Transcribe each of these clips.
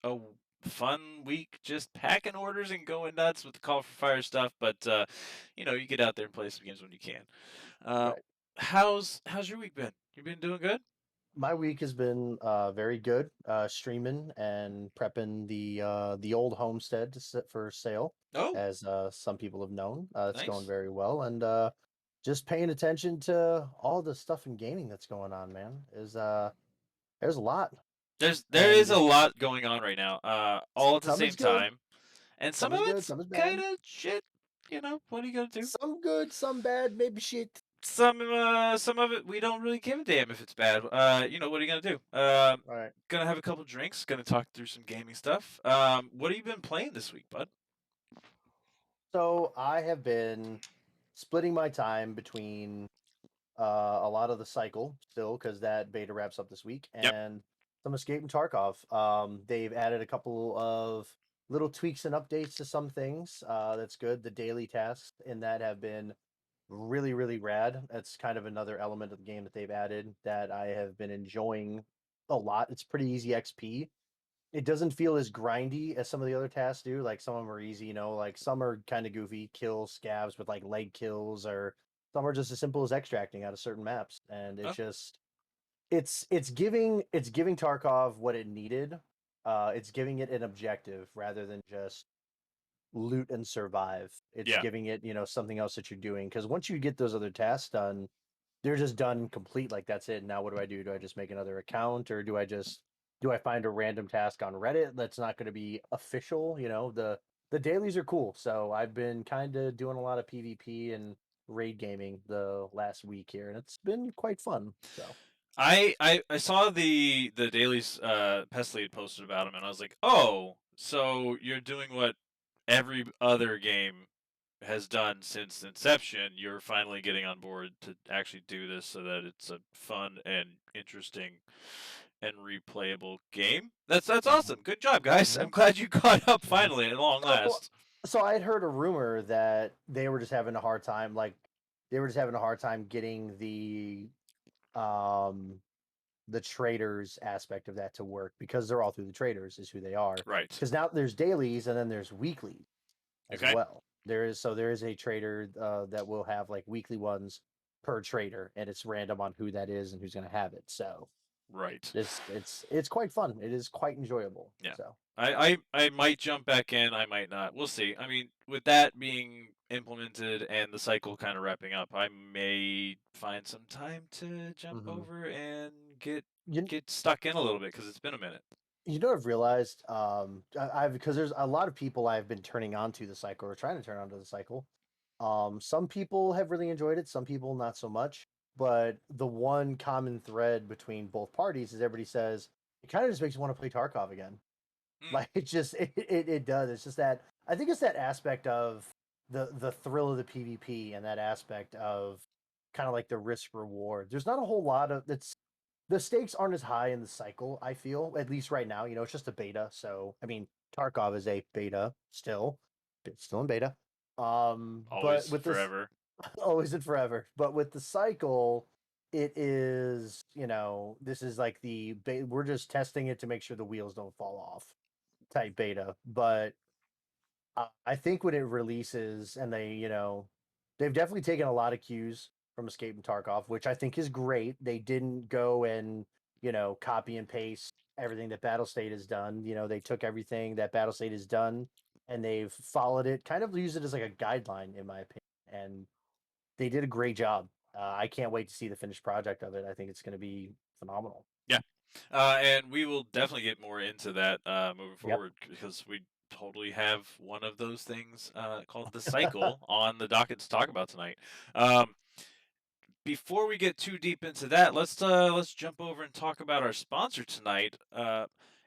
a fun week just packing orders and going nuts with the Call for Fire stuff, but you get out there and play some games when you can. Uh, Right. how's your week been? You been doing good? My week has been very good. Streaming and prepping the old homestead to sit for sale, Oh, as some people have known. It's going nice. very well, and just paying attention to all the stuff in gaming that's going on. Man, is there's a lot, There is a and lot going on right now, all at the some is same good, time, and some some of is good, it's some is kind bad, of shit. What are you gonna do? some good, some bad, maybe shit. Some of it we don't really give a damn if it's bad. What are you gonna do? All right. Gonna have a couple drinks. Gonna talk through some gaming stuff. What have you been playing this week, bud? So I have been splitting my time between a lot of the cycle still because that beta wraps up this week, Yep. and some Escape and Tarkov. They've added a couple of little tweaks and updates to some things. That's good. The daily tasks in that have been really, really rad. That's kind of another element of the game that they've added that I have been enjoying a lot. It's pretty easy XP. It doesn't feel as grindy as some of the other tasks do. Like some of them are easy, like some are kind of goofy, kill scavs with like leg kills, or some are just as simple as extracting out of certain maps. And Oh, it's giving Tarkov what it needed. It's giving it an objective rather than just loot and survive. It's yeah. giving it, something else that you're doing. Because once you get those other tasks done, they're just done complete. Like that's it. Now what do I do? Do I just make another account, or do I find a random task on Reddit that's not going to be official? The dailies are cool. So I've been kind of doing a lot of PvP and raid gaming the last week here, and it's been quite fun. So I saw the dailies Pesley had posted about him, and I was like, oh, so you're doing what every other game has done since inception. You're finally getting on board to actually do this so that it's a fun and interesting and replayable game. That's Mhm. awesome. Good job, guys. Yeah. I'm glad you caught up Mhm. finally at long So last. so I had heard a rumor that they were just having a hard time, like they were just having a hard time getting um the traders aspect of that to work because they're all through the traders is who they are. Right. Because now there's dailies and then there's weekly as Okay. well. There is a trader that will have like weekly ones per trader, and it's random on who that is and who's going to have it. So Right. it's quite fun. It is quite enjoyable. Yeah. So I might jump back in, I might not. We'll see. I mean, with that being implemented and the cycle kind of wrapping up, I may find some time to jump hmm over and get you get stuck in a little bit because it's been a minute. I've realized I've because there's a lot of people I've been turning on to the cycle or trying to turn on to the cycle. Some people have really enjoyed it, some people not so much. But the one common thread between both parties is everybody says it kind of just makes you want to play Tarkov again. Mm, Like it does. It's just that I think it's that aspect of the thrill of the PvP and that aspect of kind of like the risk reward. There's not a whole lot of that's the stakes aren't as high in the cycle, I feel, at least right now. It's just a beta. So I mean Tarkov is a beta still. It's still in beta. But always, with this forever. always and forever. But with the cycle, it is, this is like we're just testing it to make sure the wheels don't fall off type beta. But I think when it releases and they've definitely taken a lot of cues from Escape and Tarkov, which I think is great. They didn't go and, copy and paste everything that Battlestate has done. They took everything that Battlestate has done and they've followed it, kind of used it as like a guideline, in my opinion. And they did a great job. I can't wait to see the finished project of it. I think it's going to be phenomenal. Yeah. And we will definitely get more into that moving Yep. forward because we totally have one of those things called the cycle on the docket to talk about tonight. Um, Before we get too deep into that, let's jump over and talk about our sponsor tonight.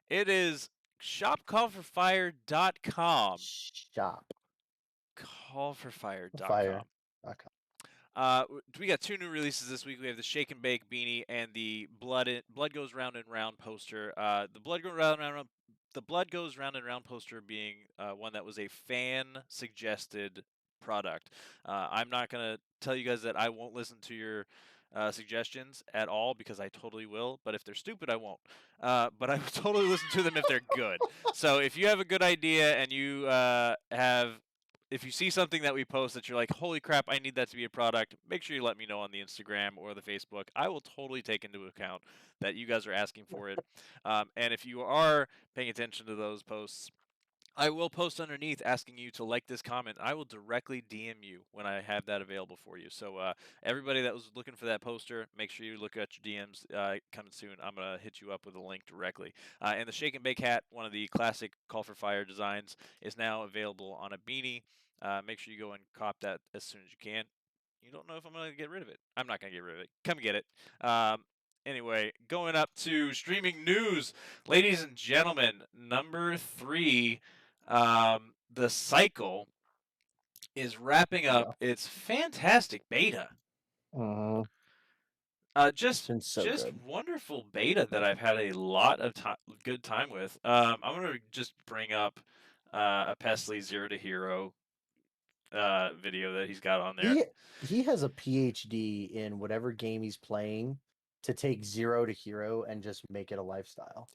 It is shopcallforfire.com. Shop fire. Callforfire.com. Okay. We got two new releases this week. We have the Shake and Bake beanie and the Blood Goes Round and Round poster. The Blood Goes Round and Round poster being one that was a fan suggested product. I'm not gonna tell you guys that I won't listen to your suggestions at all because I totally will. But if they're stupid, I won't. But I will totally listen to them if they're good. So if you have a good idea and you if you see something that we post that you're like, holy crap, I need that to be a product, make sure you let me know on the Instagram or the Facebook. I will totally take into account that you guys are asking for it. And if you are paying attention to those posts, I will post underneath asking you to like this comment. I will directly DM you when I have that available for you. So everybody that was looking for that poster, make sure you look at your DMs coming soon. I'm gonna hit you up with a link directly. And the Shake and Bake hat, one of the classic Call for Fire designs, is now available on a beanie. Make sure you go and cop that as soon as you can. You don't know if I'm gonna get rid of it. I'm not gonna get rid of it. Come get it. Anyway, going up to streaming news, ladies and gentlemen, number 3, the cycle is wrapping Yeah. up its fantastic beta. Mhm. It's Just been so just good. wonderful beta that I've had a lot of good time with. I'm gonna just bring up a Pesley Zero to Hero video that he's got on there. He has a PhD in whatever game he's playing to take zero to hero and just make it a lifestyle.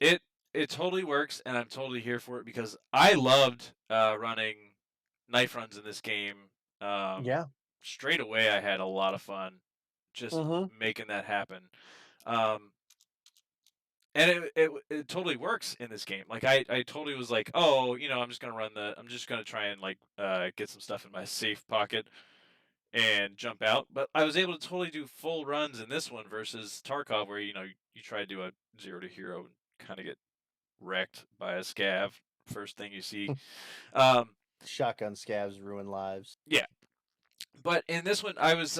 It totally works, and I'm totally here for it because I loved running knife runs in this game. Um, Yeah. Straight away, I had a lot of fun just Mhm. making that happen. Um, and it totally works in this game. Like I totally was like, oh, I'm just gonna try and like get some stuff in my safe pocket and jump out. But I was able to totally do full runs in this one versus Tarkov, where you try to do a zero to hero and kind of get wrecked by a scav first thing you see. Um, Shotgun scavs ruin lives. yeah, but in this one, I was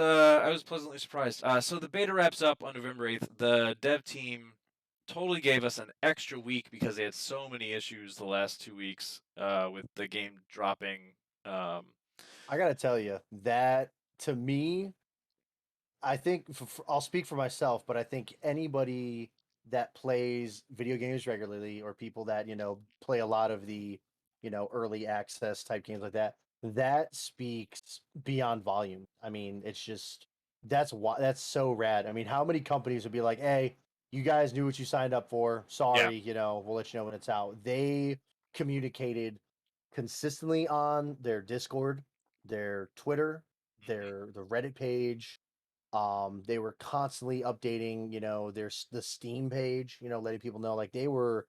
pleasantly surprised. So the beta wraps up on November 8th. The dev team totally gave us an extra week because they had so many issues the last 2 weeks with the game dropping. Um, I gotta tell you that to me, I think I'll speak for myself, but I think anybody that plays video games regularly or people that play a lot of the early access type games like that, that speaks beyond volume. I mean, it's just that's why that's so rad. I mean, how many companies would be like, "Hey, you guys knew what you signed up for. yeah, Sorry, we'll let you know when it's out." They communicated consistently on their Discord, their Twitter, hmm the Reddit page. They were constantly updating, the Steam page, letting people know like they were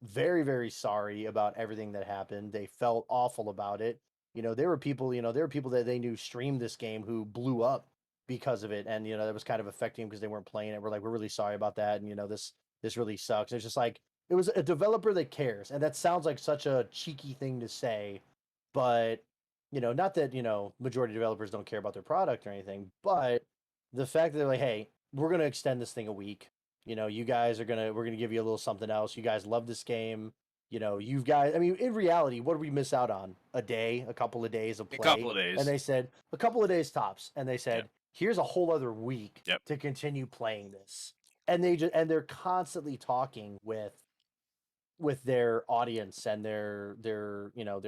very, very sorry about everything that happened. They felt awful about it. There were people that they knew streamed this game who blew up because of it, and that was kind of affecting them because they weren't playing it. We're like, we're really sorry about that, and this really sucks. It's just like it was a developer that cares, and that sounds like such a cheeky thing to say, but not that, majority of developers don't care about their product or anything, but the fact that they're like, hey, we're going to extend this thing a week. You guys we're going to give you a little something else. You guys love this game. You guys, I mean, in reality, what did we miss out on? A day, a couple of days of a couple play. of And days. they said, a couple of days tops. And they Yep, said, here's a whole other week yep, to continue playing this. And they're constantly talking with their audience and their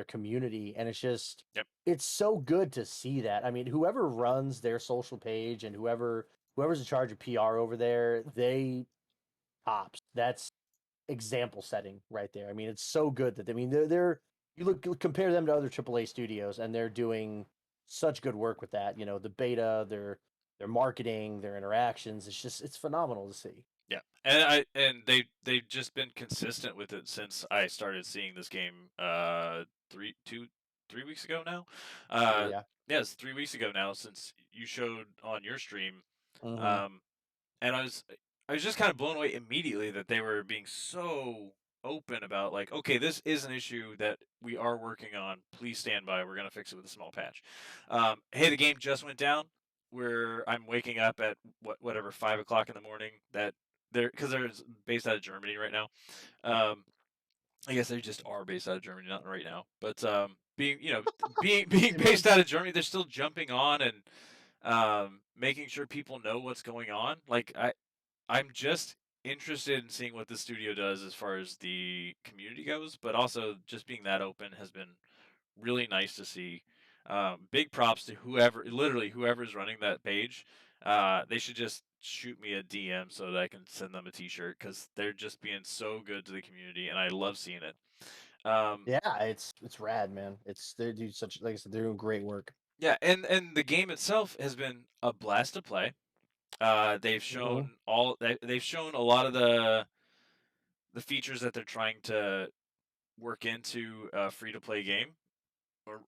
community, and yep, it's so good to see that. I mean, whoever runs their social page and whoever's in charge of PR over there, they tops. That's example setting right there. I mean, it's so good that, I mean, they're you compare them to other AAA studios, and they're doing such good work with that. The beta, their marketing, their interactions, it's phenomenal to see. yeah. And they've just been consistent with it since I started seeing this game 3 weeks ago now. Uh, Yeah. yeah, it's 3 weeks ago now since you showed on your stream. Hmm. Um, and I was just kind of blown away immediately that they were being so open about like, okay, this is an issue that we are working on. Please stand by. We're gonna fix it with a small patch. Hey, the game just went down. Where I'm waking up at whatever 5 o'clock in the morning. That they're based out of Germany right now. Um, I guess they just are based out of Germany, not right now. But being They based might. out of Germany, they're still jumping on and making sure people know what's going on. Like I'm just interested in seeing what the studio does as far as the community goes, but also just being that open has been really nice to see. Big props to whoever, literally whoever's running that page. They should just shoot me a DM so that I can send them a T-shirt because they're just being so good to the community, and I love seeing it. Um, Yeah, it's rad, man. They do such, like I said, they're doing great work. yeah, and the game itself has been a blast to play. Hmm. They've shown a lot of the features that they're trying to work into a free to play game.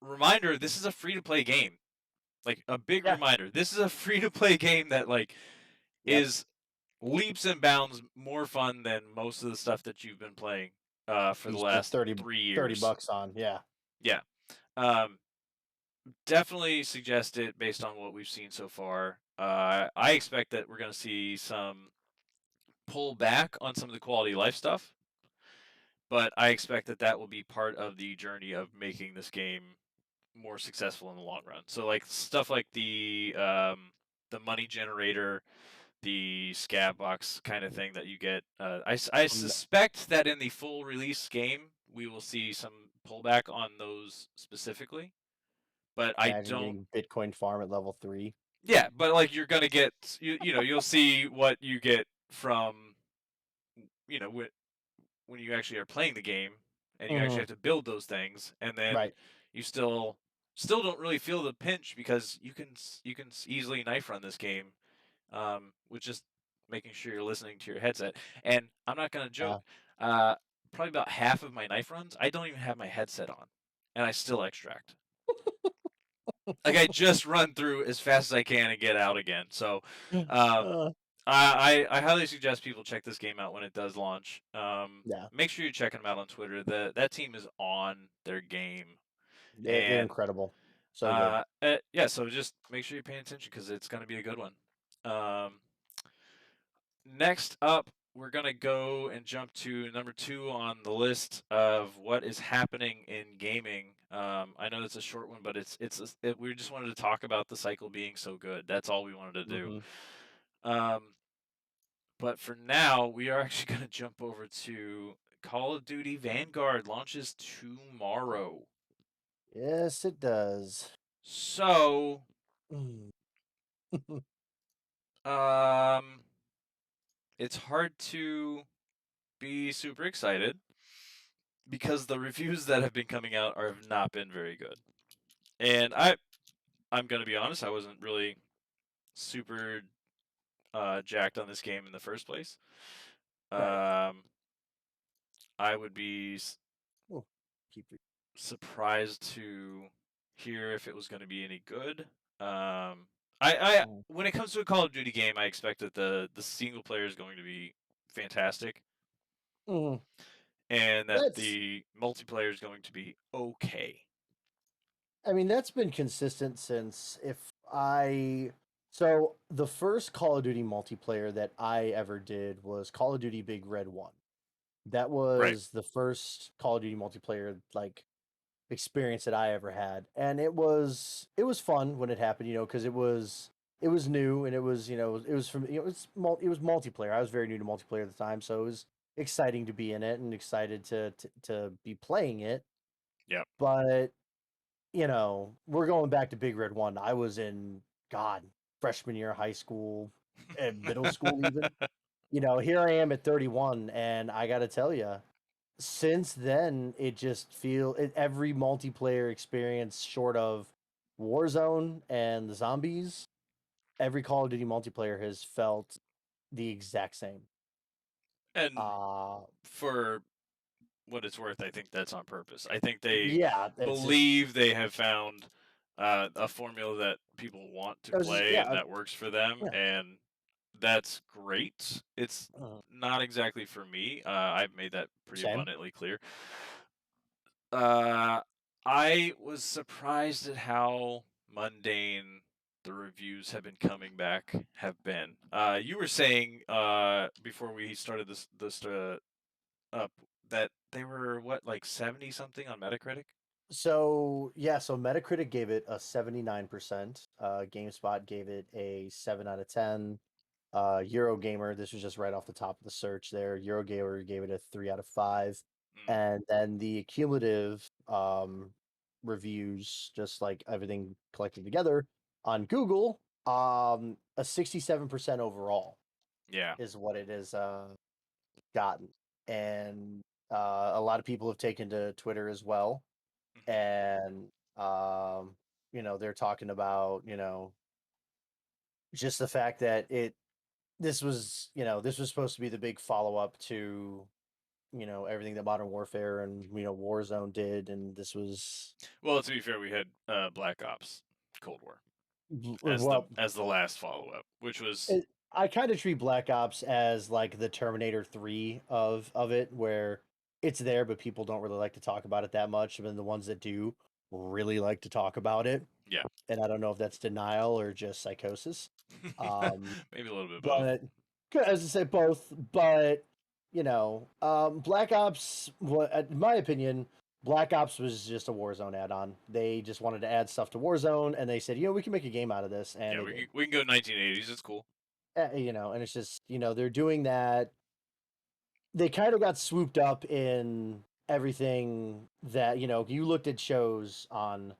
Reminder: this is a free to play game. Like a big Yeah. reminder, this is a free to play game that like Yep. is leaps and bounds more fun than most of the stuff that you've been playing for You the spent last 30 three 30 years. bucks on. Yeah. Yeah. Um, Definitely suggest it based on what we've seen so far. I expect that we're going to see some pull back on some of the quality of life stuff, but I expect that that will be part of the journey of making this game more successful in the long run. So like stuff like the money generator, the scab box kind of thing that you get. I Im- suspect that in the full release game we will see some pullback on those specifically, but I Imagine don't. getting Bitcoin farm at level 3. Yeah, but like you're gonna get you'll see what you get from you know when you actually are playing the game and you actually Hmm. have to build those things, and then Right. you still don't really feel the pinch because you can easily knife run this game with just making sure you're listening to your headset. And I'm not gonna joke, Yeah. uh, probably about half of my knife runs, I don't even have my headset on, and I still extract. Like I just run through as fast as I can and get out again. So, um, Uh, I highly suggest people check this game out when it does launch. yeah. Make sure you're checking them out on Twitter. That team is on their game, They're and incredible. So good. yeah. So just make sure you're paying attention because it's going to be a good one. Um, Next up, we're gonna go and jump to number 2 on the list of what is happening in gaming. I know it's a short one, but we just wanted to talk about the cycle being so good. That's all we wanted to do. Hmm. Um, but for now, we are actually gonna jump over to Call of Duty Vanguard launches tomorrow. Yes, it does. So, Mm. um, it's hard to be super excited because the reviews that have been coming out have not been very good. And I'm gonna be honest, I wasn't really super jacked on this game in the first place. Right. Um, I would be Oh, keep it. surprised to hear if it was going to be any good. I Mm. when it comes to a Call of Duty game, I expect that the single player is going to be fantastic, Mhm. and that That's, the multiplayer is going to be okay. I mean, that's been consistent since so the first Call of Duty multiplayer that I ever did was Call of Duty Big Red 1. That Right. was the first Call of Duty multiplayer like experience that I ever had, and it was fun when it happened, because it was new, and it was from it was multiplayer. I was very new to multiplayer at the time, so it was exciting to be in it and excited to be playing it. Yeah. But we're going back to Big Red 1. I was in, God, freshman year of high school, and middle school even. Here I am at 31, and I got to tell you, since then it just every multiplayer experience short of Warzone and the zombies, every Call of Duty multiplayer has felt the exact same. And Uh for what it's worth, I think that's on purpose. I think they yeah, it's just believe they have found a formula that people want to it was just, play yeah, and that works for them, yeah. and that's great. It's uh, not exactly for me. I've made that pretty Same. abundantly clear. Uh, I was surprised at how mundane the reviews have been coming back have been. You were saying before we started this up that they were what, like 70 something on Metacritic? So yeah, so Metacritic gave it a 79%. GameSpot gave it a 7 out of 10. Eurogamer, this was just right off the top of the search there. Eurogamer gave it a 3 out of 5. Mm. And then the cumulative reviews, just like everything collected together on Google, A 67% overall Yeah. is what it has gotten, and a lot of people have taken to Twitter as well, Hmm. and um, they're talking about just the fact that this was supposed to be the big follow up to everything that Modern Warfare and Warzone did, and this was Well, to be fair, we had Black Ops Cold War as the well, last follow up, which was I kind of treat Black Ops as like the Terminator 3 of it, where it's there, but people don't really like to talk about it that much. And the ones that do really like to talk about it. yeah, And I don't know if that's denial or just psychosis. Um, maybe a little bit of both. but as I say, both. But Black Ops, in my opinion, Black Ops was just a Warzone add-on. They just wanted to add stuff to Warzone, and they said, we can make a game out of this, and Yeah, they did. we can go 1980s. It's cool. And it's just they're doing that. They kind of got swooped up in everything that you looked at shows on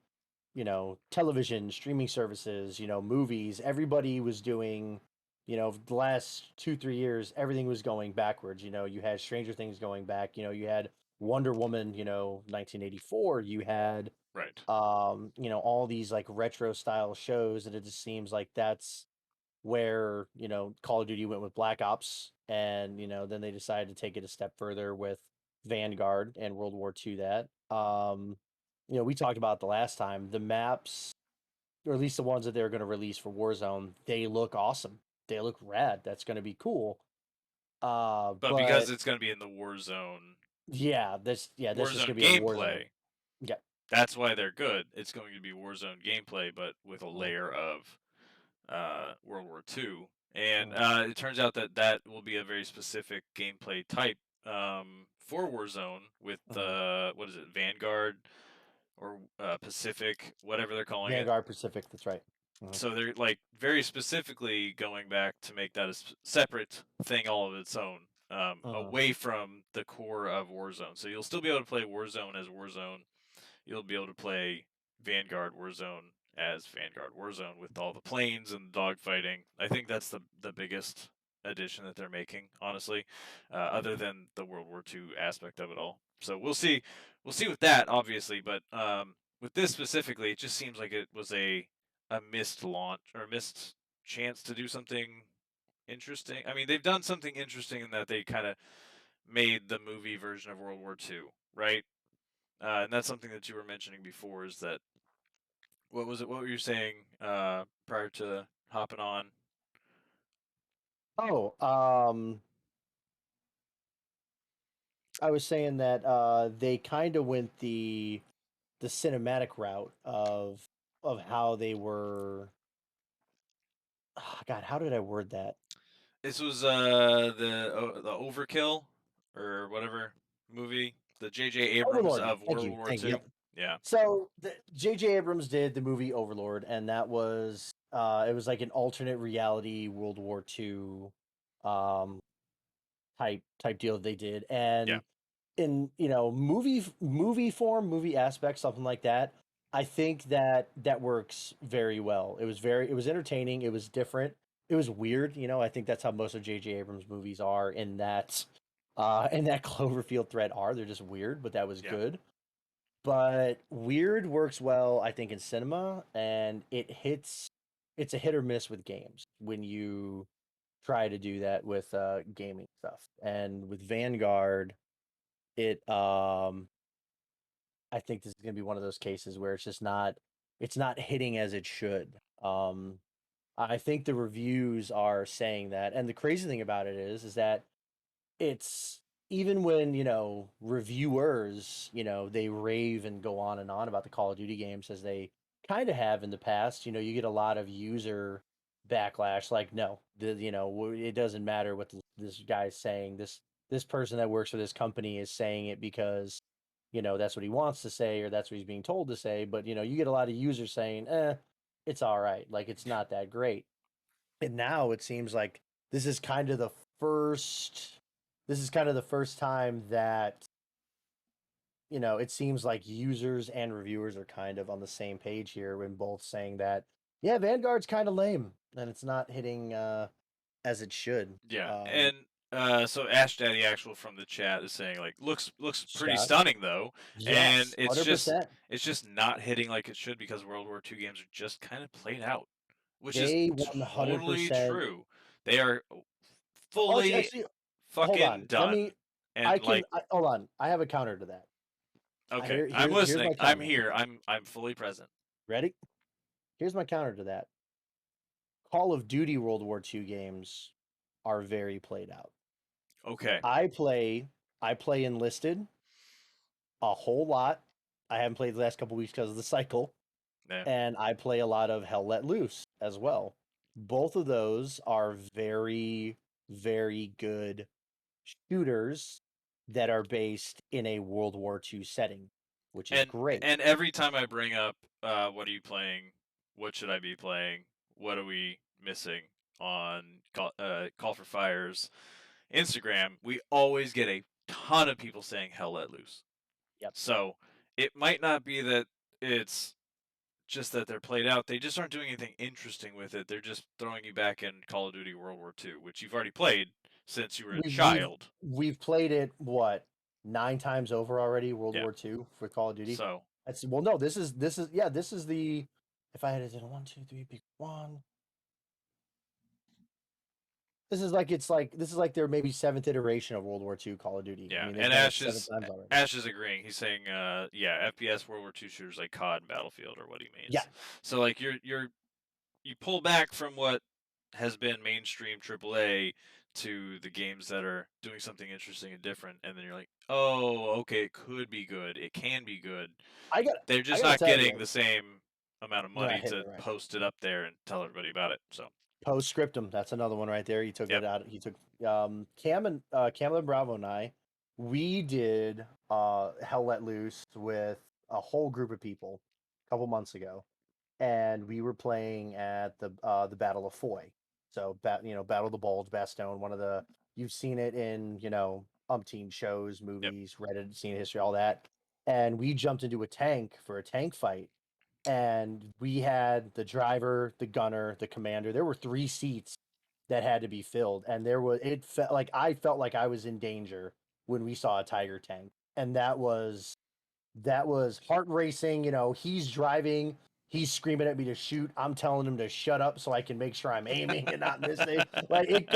television, streaming services, movies. Everybody was doing, the last 2 3 years, everything was going backwards. You had Stranger Things going back. You had Wonder Woman, 1984. You had Right. all these like retro style shows, and it just seems like that's where Call of Duty went with Black Ops, and then they decided to take it a step further with Vanguard and World War II. That we talked about the last time. The maps, or at least the ones that they're going to release for Warzone, they look awesome. They look rad. That's going to be cool. But because But it's going to be in the this is going Warzone to be a Warzone. gameplay, Yeah. that's why they're good. It's going to be Warzone gameplay, but with a Mm, layer of World War II. And mm, it turns out that that will be a very specific gameplay type for Warzone with mm. what is it, Vanguard or Pacific, whatever they're calling it. Vanguard Pacific. That's right. Mm, So they're like very specifically going back to make that a separate thing all of its own, mm, away from the core of Warzone. So you'll still be able to play Warzone as Warzone. You'll be able to play Vanguard Warzone as Vanguard Warzone with all the planes and dogfighting. I think that's the biggest addition that they're making, honestly, other than the World War II aspect of it all. So we'll see. We'll see with that, obviously, but with this specifically, it just seems like it was a missed launch or missed chance to do something interesting. I mean, they've done something interesting in that they kind of made the movie version of World War II, right? And that's something that you were mentioning before. Is that what was it? What were you saying prior to hopping on? Oh, I was saying that they kind of went the cinematic route of how they were. God, how did I word that? This was the Overkill or whatever movie, the J.J. Abrams Overlord. of Thank World you. War Thank you. II. Yep. Yeah, So J.J. Abrams did the movie Overlord, and that was it was like an alternate reality World War II um, type deal that they did, yeah, and in movie form, movie aspect, something like that, I think that works very well. It was entertaining, it was different, it was weird. I think that's how most of J.J. Abrams movies are, in that Cloverfield thread are. They're just weird, but that was yeah. good. But weird works well, I think, in cinema, and it's a hit or miss with games when you try to do that with gaming stuff. And with Vanguard, it I think this is going to be one of those cases where it's not hitting as it should. I think the reviews are saying that, and the crazy thing about it is that it's even when reviewers they rave and go on and on about the Call of Duty games, as they kind of have in the past. You get a lot of user backlash, like, no, it doesn't matter what this guy's saying. This person that works for this company is saying it because that's what he wants to say, or that's what he's being told to say. But you get a lot of users saying, it's all right, like it's not that great. And now it seems like this is kind of the first time that it seems like users and reviewers are kind of on the same page here, when both saying that Yeah, Vanguard's kind of lame, and it's not hitting as it should. Yeah, Um, and so Ash Daddy Actual from the chat is saying like looks pretty Shot. stunning though, and Yes, 100%. it's just not hitting like it should because World War II games are just kind of played out, which is They totally 100%. true. They are Oh, fully actually, hold fucking on. Let me. done, and like Hold on. I have a counter to that. okay, I'm Here's listening. my I'm counter. here. I'm fully present. Ready? Here's my counter to that. Call of Duty World War II games are very played out. Okay, I play I play enlisted a whole lot. I haven't played the last couple weeks because of the cycle, yeah. and I play a lot of Hell Let Loose as well. Both of those are very, very good shooters that are based in a World War II setting, which is And great. and every time I bring up, what are you playing? What should I be playing? What are we missing on Call for Fire's Instagram? We always get a ton of people saying Hell Let Loose. Yep. So it might not be that it's just that they're played out. They just aren't doing anything interesting with it. They're just throwing you back in Call of Duty World War II, which you've already played since you were a We've we've child. we've played it what 9 times over already. World Yeah. War II for Call of Duty. So That's well, no, this is yeah, this is the if I had it in one, two, three, pick one. This is like their maybe seventh iteration of World War II Call of Duty. I yeah, mean, they've and done it 7 times already. Ash is agreeing. He's saying, yeah, FPS World War II shooters like CoD and Battlefield are what he Yeah, means. So like you pull back from what has been mainstream AAA to the games that are doing something interesting and different, and then you're like, oh, okay, it could be good, it can be good. I got They're I just gotta not tell getting you, the same amount of they're not money hitting to it right. post it up there and tell everybody about it. So, Postscriptum, that's another one right there. He took yep, it out. He took Cam and Bravo and I. We did Hell Let Loose with a whole group of people a couple months ago, and we were playing at the Battle of Foy. So Battle of the Bulge, Bastogne, one of the you've seen it in umpteen shows, yep, movies, read it, seen history, all that. And we jumped into a tank for a tank fight, and we had the driver, the gunner, the commander. There were 3 seats that had to be filled, and it felt like I was in danger when we saw a Tiger tank, and that was heart racing. He's driving, he's screaming at me to shoot. I'm telling him to shut up so I can make sure I'm aiming and not missing. Like it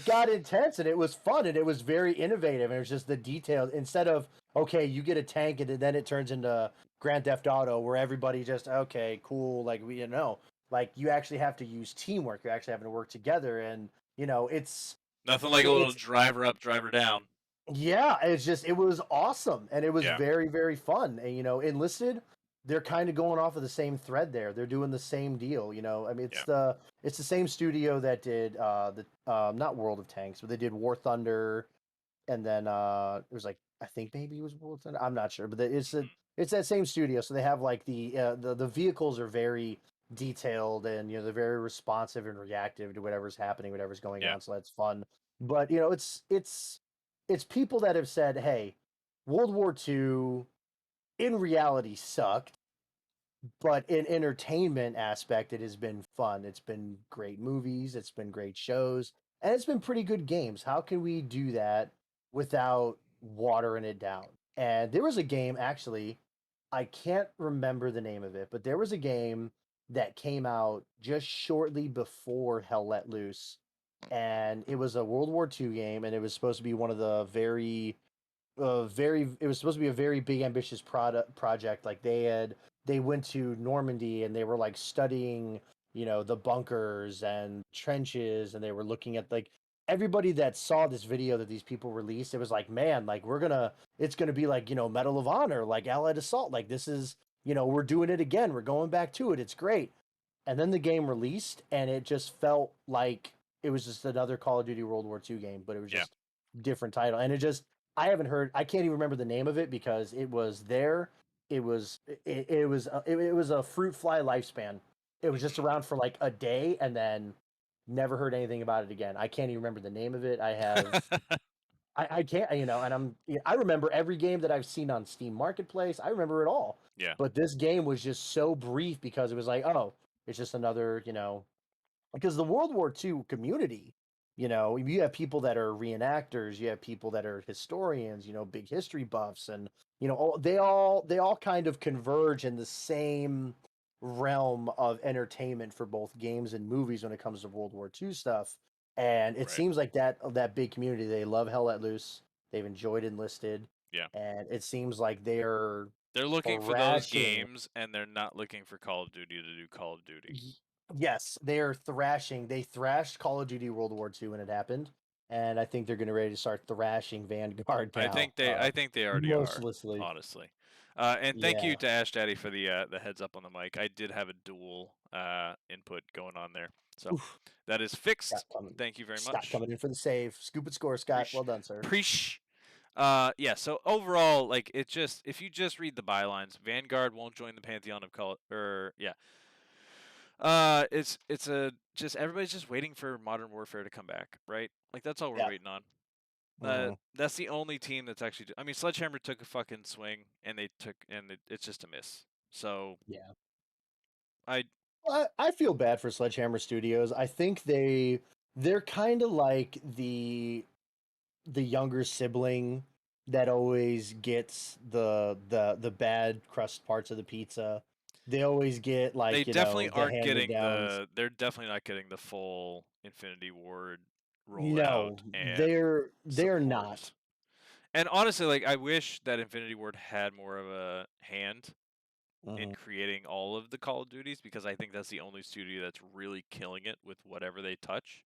got intense and it was fun and it was very innovative and it was just the details instead of okay you get a tank and then it turns into Grand Theft Auto where everybody just okay cool like like you actually have to use teamwork, you're actually having to work together and it's nothing like a little it's driver up, driver down. yeah, it was awesome and it was Yeah, very, very fun. And Enlisted, they're kind of going off of the same thread there. They're doing the same deal, I mean yeah, it's the same studio that did the not World of Tanks, but they did War Thunder and then it was like I think maybe it was World Thunder. I'm not sure, but hmm, it's that same studio. So they have like the vehicles are very detailed and they're very responsive and reactive to whatever's happening, whatever's going yeah, on. So that's fun. But it's people that have said, "Hey, World War II in reality sucked, but in entertainment aspect, it has been fun. It's been great movies, it's been great shows, and it's been pretty good games. How can we do that without watering it down?" And there was a game actually, I can't remember the name of it, but there was a game that came out just shortly before Hell Let Loose, and it was a World War II game, and it was supposed to be one of the very it was supposed to be a very big ambitious project like they went to Normandy and they were like studying the bunkers and trenches and they were looking at like everybody that saw this video that these people released, it was like man like it's gonna be like Medal of Honor like Allied Assault, like this is we're doing it again, we're going back to it, it's great. And then the game released and it just felt like it was just another Call of Duty World War II game, but it was yeah, just different title. And I can't even remember the name of it because it was there. It was a fruit fly lifespan. It was just around for like a day and then never heard anything about it again. I can't even remember the name of it. hmm. I can't, and I remember every game that I've seen on Steam Marketplace. I remember it all. Yeah, But this game was just so brief because it was like, oh, It's just another, because the World War II community, you have people that are reenactors, you have people that are historians, big history buffs, and they all kind of converge in the same realm of entertainment for both games and movies when it comes to World War II stuff. And it Right. seems like that big community, they love Hell Let Loose. They've enjoyed Enlisted, Yeah. and it seems like they're They're looking for those thrashing. games, and they're not looking for Call of Duty to do Call of Duty. Yes, they're thrashing. They thrashed Call of Duty World War II when it happened, and I think they're going to ready to start thrashing Vanguard now, I think they already are, mercilessly. honestly. And thank you Yeah. to Ash Daddy for the heads up on the mic. I did have a dual input going on there, so Oof. that is Scott fixed. coming. Thank you very Scott much. coming in for the save. Scoop and score, Scott. Preach, Well done, sir. preach. Yeah. So overall, like it just if you just read the bylines, Vanguard won't join the pantheon of Call or yeah. It's a just everybody's just waiting for Modern Warfare to come back, right? Like that's all we're Yeah. waiting on. Hmm. That's the only team that's actually. I mean, Sledgehammer took a fucking swing, and it's just a miss. So Yeah. I I feel bad for Sledgehammer Studios. I think they're kind of like the younger sibling that always gets the bad crust parts of the pizza. They always get they like, definitely the aren't getting hand-me-downs. they're definitely not getting the full Infinity Ward rollout No, and they're not. support. And honestly, like I wish that Infinity Ward had more of a hand in Mhm. creating all of the Call of Duties because I think that's the only studio that's really killing it with whatever they touch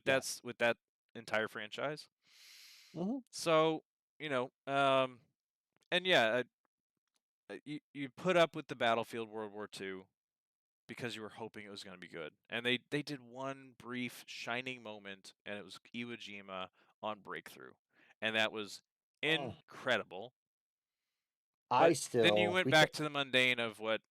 Yeah. with that entire franchise. Mhm. So, you know, and yeah, you put up with the Battlefield World War II because you were hoping it was going to be good. And they did one brief shining moment and it was Iwo Jima on Breakthrough. And that was Mm. incredible. I But then you still went because back to the mundane of what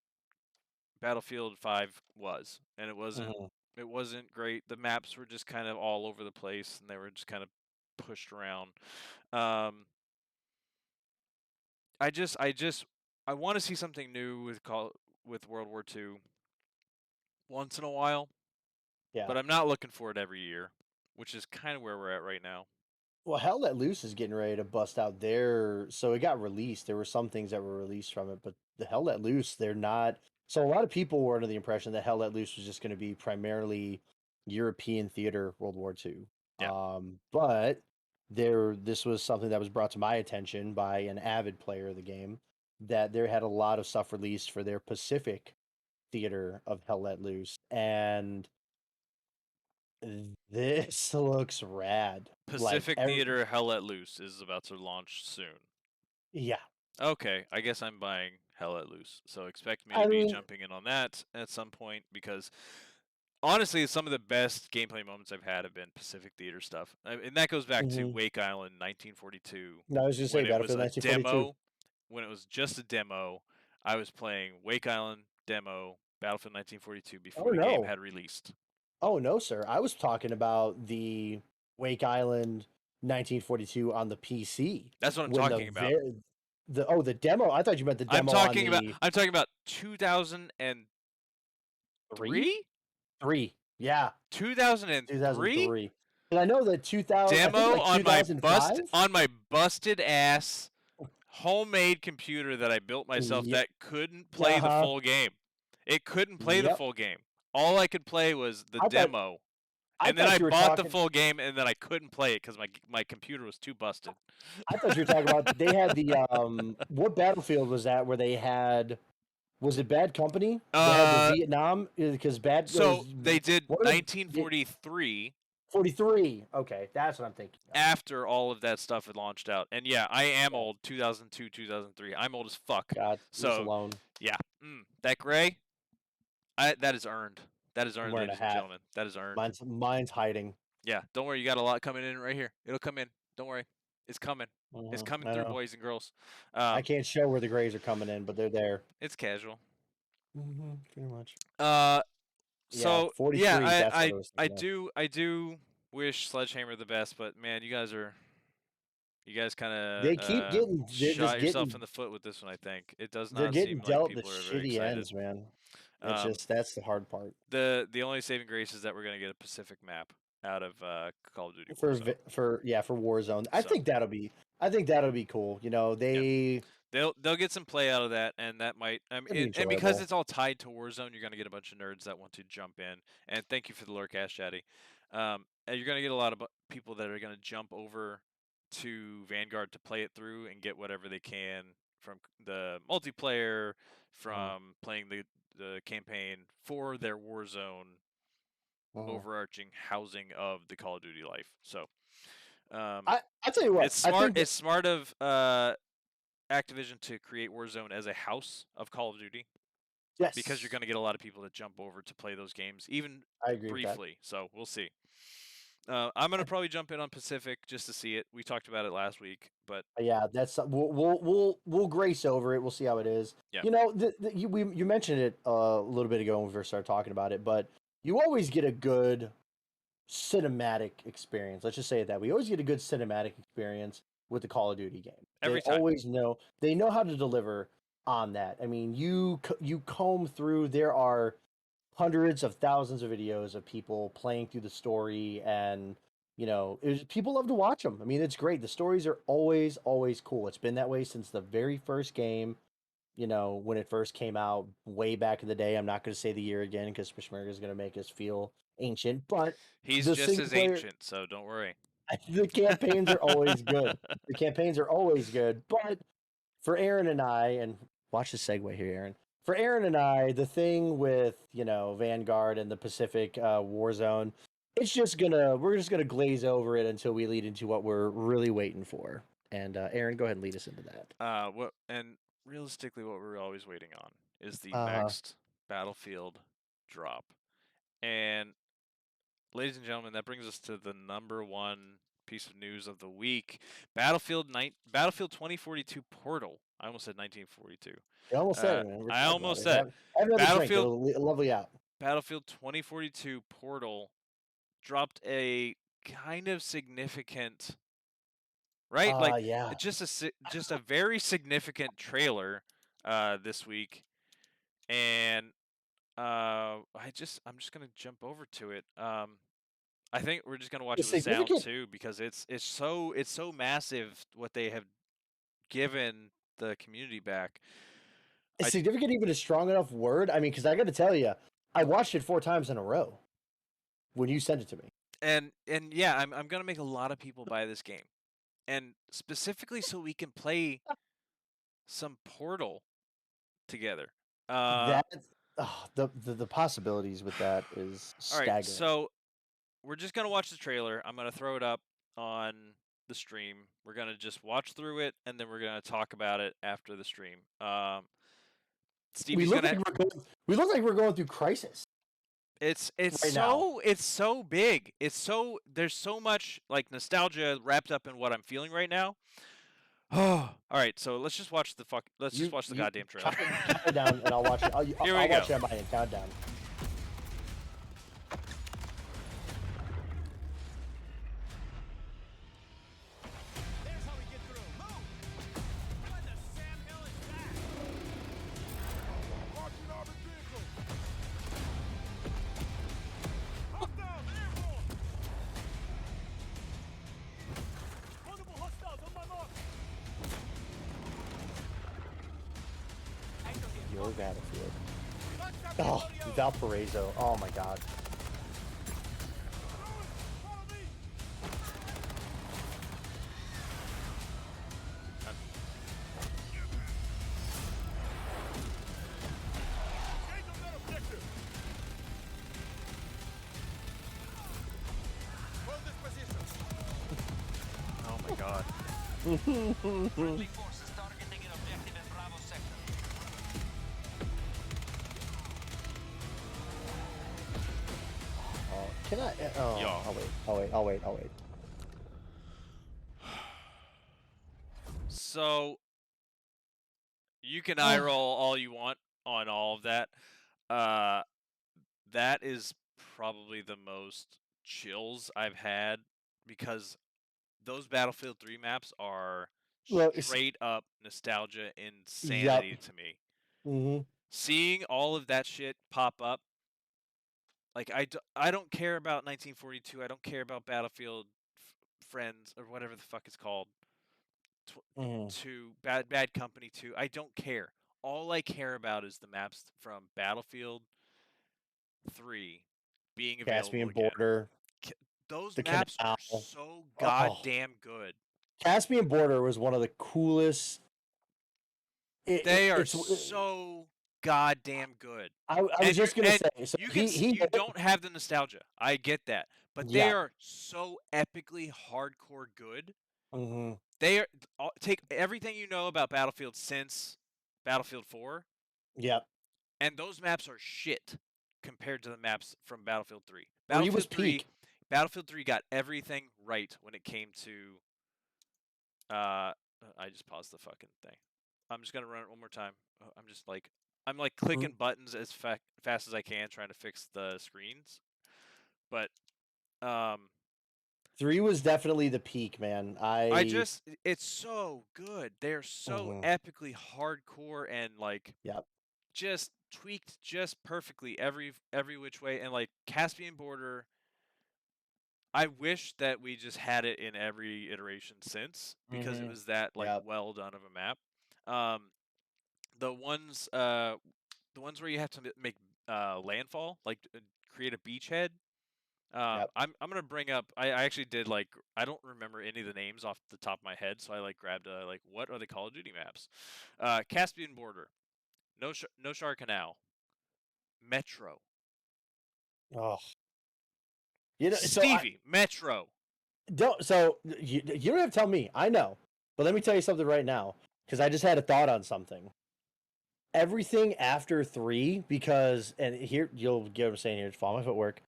Battlefield 5 was, and Mhm. it wasn't great. The maps were just kind of all over the place, and they were just kind of pushed around. Um, I just I want to see something new with World War II once in a while, Yeah. but I'm not looking for it every year, which is kind of where we're at right now. Well, Hell Let Loose is getting ready to bust out there. So it got released. There were some things that were released from it, but the Hell Let Loose, they're not. So a lot of people were under the impression that Hell Let Loose was just going to be primarily European theater World War II. Yeah, But this was something that was brought to my attention by an avid player of the game that there had a lot of stuff released for their Pacific theater of Hell Let Loose, and this looks rad. Like, Pacific Theater Hell Let Loose is about to launch soon. yeah. Okay, I guess I'm buying Hell Let Loose, so expect me to I be mean, jumping in on that at some point because honestly, some of the best gameplay moments I've had have been Pacific Theater stuff, and that goes back to mhm. Wake Island 1942 No, I was gonna say when it was Battlefield a 1942. demo. When it was just a demo, I was playing Wake Island demo Battlefield 1942 before Oh the game no. had released. Oh no, sir. I was talking about the Wake Island 1942 on the PC That's what I'm when talking about. the demo. I thought you meant the demo on the I'm talking about 2003, three, three. Yeah, 2003 2003. And I know that 2000. I think demo like 2005. on my busted ass homemade computer that I built myself Yep. that couldn't Uh play the huh. full game. It couldn't play the Yep. full game. All I could play was the I thought demo. I And then I thought you were bought the talking. full game and then I couldn't play it cuz my computer was too busted. I thought you were talking about they had the what Battlefield was that where they had, was it Bad Company? They had the uh Vietnam because bad it so was they did one of the 1943 43. Okay, that's what I'm thinking of. after all of that stuff had launched out. And yeah, I am Yeah. old, 2002, 2003. I'm old as fuck. God, leave us So, alone. yeah, that gray, that is earned. That is I'm earned, wearing a ladies and hat. gentlemen. That is earned. Mine's hiding. Yeah, don't worry. You got a lot coming in right here. It'll come in. Don't worry. It's coming. It's coming I through, know. boys and girls. I can't show where the grays are coming in, but they're there. It's casual. Pretty much. Uh, Yeah, so yeah, 43. That's what I was thinking of. I do wish Sledgehammer the best, but man, you guys kind They of keep getting. They're just shot yourself in getting. the foot with this one. I think it does They're not getting seem like dealt the people are very shitty excited. ends, man. That's the hard part The only saving grace is that we're gonna get a Pacific map out of Call of Duty Warzone. for Warzone. So I think that'll be cool. You know, yeah, they'll get some play out of that, and that might it'll be and because enjoyable. it's all tied to Warzone, you're gonna get a bunch of nerds that want to jump in. And thank you for the lore cast, Chatty. And you're gonna get a lot of people that are gonna jump over to Vanguard to play it through and get whatever they can from the multiplayer, Uh, from playing the campaign for their Warzone uh. overarching housing of the Call of Duty life. So I tell you what, it's I smart. think that It's smart of Activision to create Warzone as a house of Call of Duty because you're yes, going to get a lot of people that jump over to play those games, even I agree with that. briefly. So we'll see. I'm going to probably jump in on Pacific just to see it. We talked about it last week, but Yeah, that's we'll grace over it. We'll see how it is. yeah, You know, you mentioned it a little bit ago when we first started talking about it, but you always get a good cinematic experience. Let's just say it that we always get a good cinematic experience with the Call of Duty game. every time. They know how to deliver on that. I mean, you comb through. There are hundreds of thousands of videos of people playing through the story, and people love to watch them. I mean, it's great. The stories are always cool. It's been that way since the very first game. When it first came out way back in the day. I'm not going to say the year again because Peshmerga is going to make us feel ancient, but He's the just single as player, ancient, so don't worry. the campaigns are always good. The campaigns are always good, but for Aaron and I, and watch the segue here, Aaron. For Aaron and I, the thing with Vanguard and the Pacific Warzone, we're just gonna glaze over it until we lead into what we're really waiting for. And Aaron, go ahead and lead us into that. What and realistically, what we're always waiting on is the Uh, next Battlefield drop. And ladies and gentlemen, that brings us to the number one piece of news of the week: Battlefield 2042 Portal. I almost said 1942. you almost said it, man. We're I talking about almost it. said it. Have another drink. Battlefield It'll level you out. Battlefield 2042 Portal dropped a kind of significant, right? Like Yeah. just a very significant trailer this week, and I'm just gonna jump over to it. I think we're just gonna watch The it with sound significant too because it's so massive what they have given the community back. is I significant even a strong enough word? I mean, because I got to tell you, I watched it 4 times in a row when you sent it to me. and yeah, I'm gonna make a lot of people buy this game, and specifically so we can play some Portal together. Uh, That the possibilities with that is all right, staggering. so we're just gonna watch the trailer. I'm gonna throw it up on the stream. We're gonna just watch through it, and then we're gonna talk about it after the stream. We Stevie's look gonna. like we're going through crisis It's right now. so big. There's so much like nostalgia wrapped up in what I'm feeling right now. Oh, all right. So let's just watch the fuck. Let's just watch the You goddamn trailer. count it down, and I'll watch it. Here we I'll go. watch it on my end. Countdown. There's how we get through. Move! What the Sam Hill is that? Marching armored vehicle! Hostile airborne! Multiple hostiles on my mark! Your battlefield. Contact Oh, Claudio! Valparaiso. Oh my God. Follow me! Engage on that objective! Hold this position! Oh my god. Friendly forces targeting an objective in Bravo sector. Can I? Oh, Yo. I'll wait. So you can eye roll all you want on all of that. Uh, that is probably the most chills I've had because those Battlefield 3 maps are Well, straight up nostalgia yep. insanity to me. Mm-hmm. seeing all of that shit pop up, like I don't care about 1942. I don't care about Battlefield Friends or whatever the fuck it's called. Mhm. 2 Bad Company 2. I don't care. All I care about is the maps from Battlefield 3 being available Caspian again. Border, Those the maps are canal. so Oh, goddamn good. Caspian Border was one of the coolest. They are It's. so goddamn good. I was And just gonna say. So you don't have the nostalgia. I get that. But they Yeah. are so epically hardcore good. Mhm. They are take everything you know about Battlefield since Battlefield 4, Yep. and those maps are shit compared to the maps from Battlefield 3. 3 was peak. Battlefield 3 got everything right when it came to I just paused the fucking thing. I'm just going to run it one more time. I'm like clicking buttons as fast as I can trying to fix the screens. But 3 was definitely the peak, man. it's so good. They're so Mhm. epically hardcore and like Yep. just tweaked just perfectly every which way. And like Caspian Border, I wish that we just had it in every iteration since, because it Mhm. was that like Yep. well done of a map. The ones where you have to make landfall, like create a beachhead. Yep. I'm gonna bring up. I actually did like, I don't remember any of the names off the top of my head, so I like grabbed like, what are the Call of Duty maps? Caspian Border, No Shar Canal, Metro, Oh. Stevie, Metro. You don't have to tell me. I know. But let me tell you something right now, because I just had a thought on something. Everything after 3, because, and here you'll get what I'm saying here, just follow my footwork.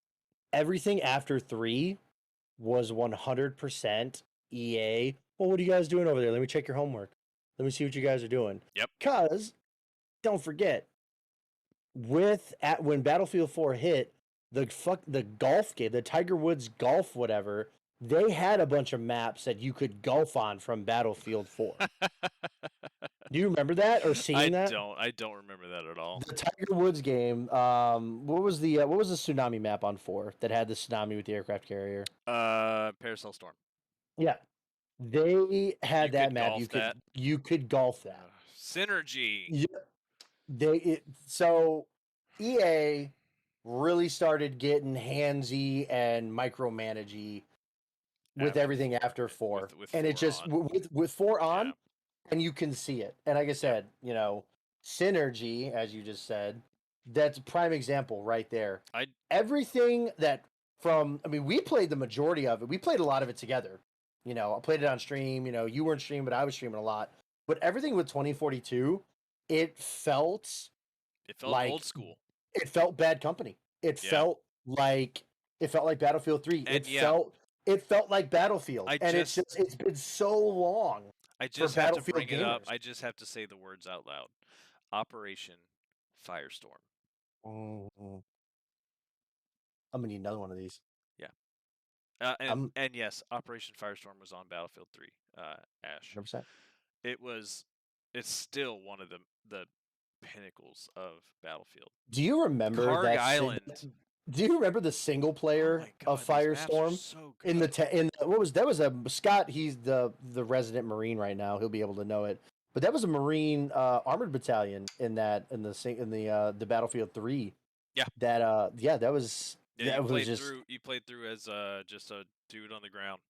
Everything after 3 was 100% EA. Well, what are you guys doing over there? Let me check your homework. Let me see what you guys are doing. Yep. Cause don't forget, when Battlefield 4 hit, the golf game, the Tiger Woods golf whatever, they had a bunch of maps that you could golf on from Battlefield 4. Do you remember that or seeing that? I don't remember that at all. The Tiger Woods game. What was the tsunami map on 4 that had the tsunami with the aircraft carrier? Paracel Storm. Yeah, they had You that could map. golf that. You could golf that. Synergy. Yeah, so EA really started getting handsy and micromanagey with everything after 4, with and it 4 just on. with 4 on, Yeah. and you can see it. And like I said, synergy, as you just said, that's a prime example right there. Everything that we played the majority of it. We played a lot of it together. I played it on stream. You weren't streaming, but I was streaming a lot. But everything with 2042, it felt like old school. It felt Bad Company. It felt like Battlefield 3. And it felt like Battlefield. It's been so long. I just for have to Battlefield bring it up. gamers. I just have to say the words out loud. Operation Firestorm. I'm gonna need another one of these. Yeah. And yes, Operation Firestorm was on Battlefield 3. Ash. 100%. It's still one of the pinnacles of Battlefield. Do you remember Karg Island? Do you remember the single player of Firestorm? So in what was that? Was a Scott? He's the resident Marine right now. He'll be able to know it. But that was a Marine armored battalion in the Battlefield 3. Yeah. That was. Yeah, that you played through as just a dude on the ground.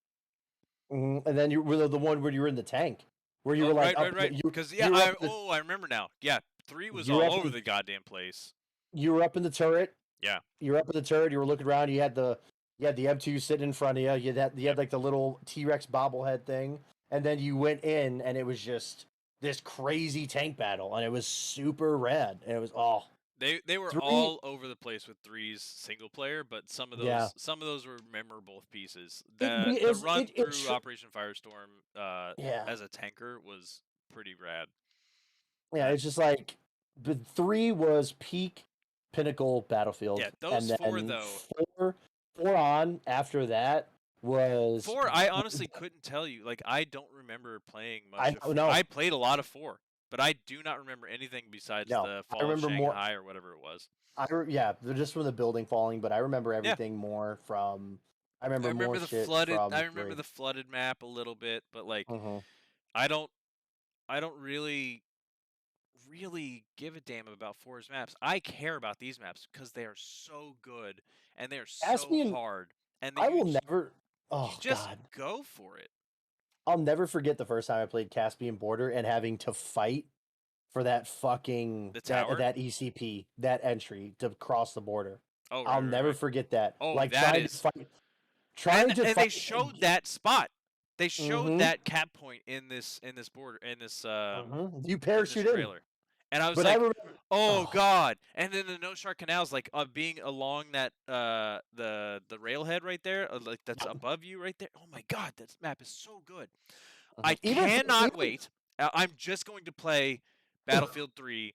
And then you were the one where you were in the tank, where you were like right. Because I remember now. Yeah, 3 was all over the goddamn place. You were up in the turret. Yeah. You were up in the turret. You were looking around. You had the M2 sitting in front of you. You had like the little T-Rex bobblehead thing, and then you went in, and it was just this crazy tank battle, and it was super rad, and it was They were 3, all over the place with 3's single player, but some of those were memorable pieces. The run through Operation Firestorm as a tanker was pretty rad. Yeah, it's just like, but 3 was peak pinnacle Battlefield. Yeah, those and 4 then though. 4 on after that was 4. I honestly couldn't tell you. Like, I don't remember playing much. I played a lot of 4. but I do not remember anything besides No, the I fall of remember more. Shanghai or whatever it was. Yeah, just from the building falling, but I remember Yeah. everything more from. I I remember more remember the shit flooded. I from remember 3. the flooded map a little bit, but like Mm-hmm. I don't. I don't really give a damn about Forest maps. I care about these maps because they are so good and they are so Caspian, hard, and that I will never. you Oh just God, go for it. I'll never forget the first time I played Caspian Border and having to fight for that fucking The that tower. that ECP, that entry to cross the border. Oh I'll right, right, never right. forget that. Oh, Like that trying to is. fight, And trying to and they fight. showed that spot. They showed Mm-hmm. that cap point in this border Mm-hmm. You in this parachute in, trailer. And I was but I like, remember. "Oh Oh, God!" And then the No Shark Canal's like being along that the railhead right there, like that's yep. above you right there. Oh my God, that map is so good. I Mhm. cannot wait. I'm just going to play Battlefield 3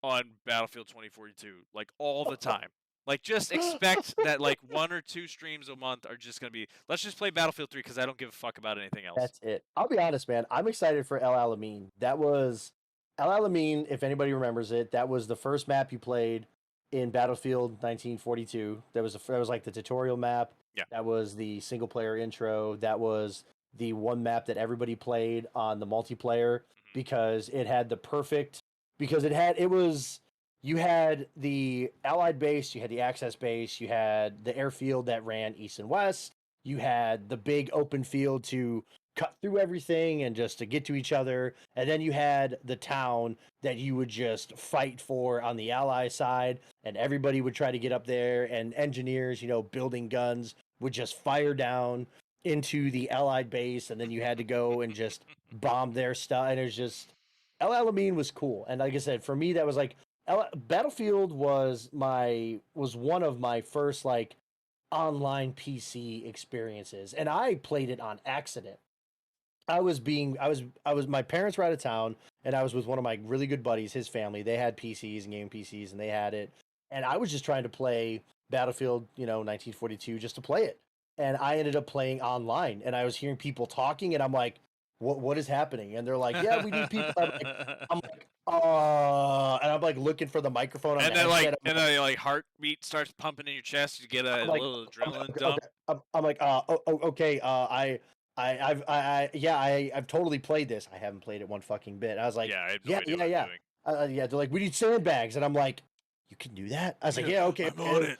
on Battlefield 2042 like all the time. Like just expect that like 1 or 2 streams a month are just going to be let's just play Battlefield 3 cuz I don't give a fuck about anything else. That's it. I'll be honest, man. I'm excited for El Alamein. That was El Alamein, if anybody remembers it, that was the first map you played in Battlefield 1942. That was like the tutorial map. Yeah. That was the single player intro. That was the one map that everybody played on the multiplayer Mhm. because it had the perfect because it was you had the allied base, you had the access base, you had the airfield that ran east and west, you had the big open field to cut through everything and just to get to each other. And then you had the town that you would just fight for on the ally side, and everybody would try to get up there, and engineers, building guns would just fire down into the allied base, and then you had to go and just bomb their stuff. And it was just El Alamein was cool. And like I said, for me, that was like Battlefield was one of my first like online PC experiences, and I played it on accident. My parents were out of town, and I was with one of my really good buddies, his family. They had PCs and game PCs, and they had it, and I was just trying to play Battlefield, 1942, just to play it. And I ended up playing online, and I was hearing people talking, and I'm like, what is happening? And they're like, yeah, we need people. And I'm like looking for the microphone on the headset. And then like heartbeat starts pumping in your chest, you get a I'm like, little okay, adrenaline okay, dump. okay. I'm like, okay. I've totally played this. I haven't played it one fucking bit. I was like, Yeah, I have no yeah, idea yeah, what I'm yeah, doing. yeah. They're like, we need sandbags, and I'm like, you can do that. I was like, yeah, okay. I'm on it.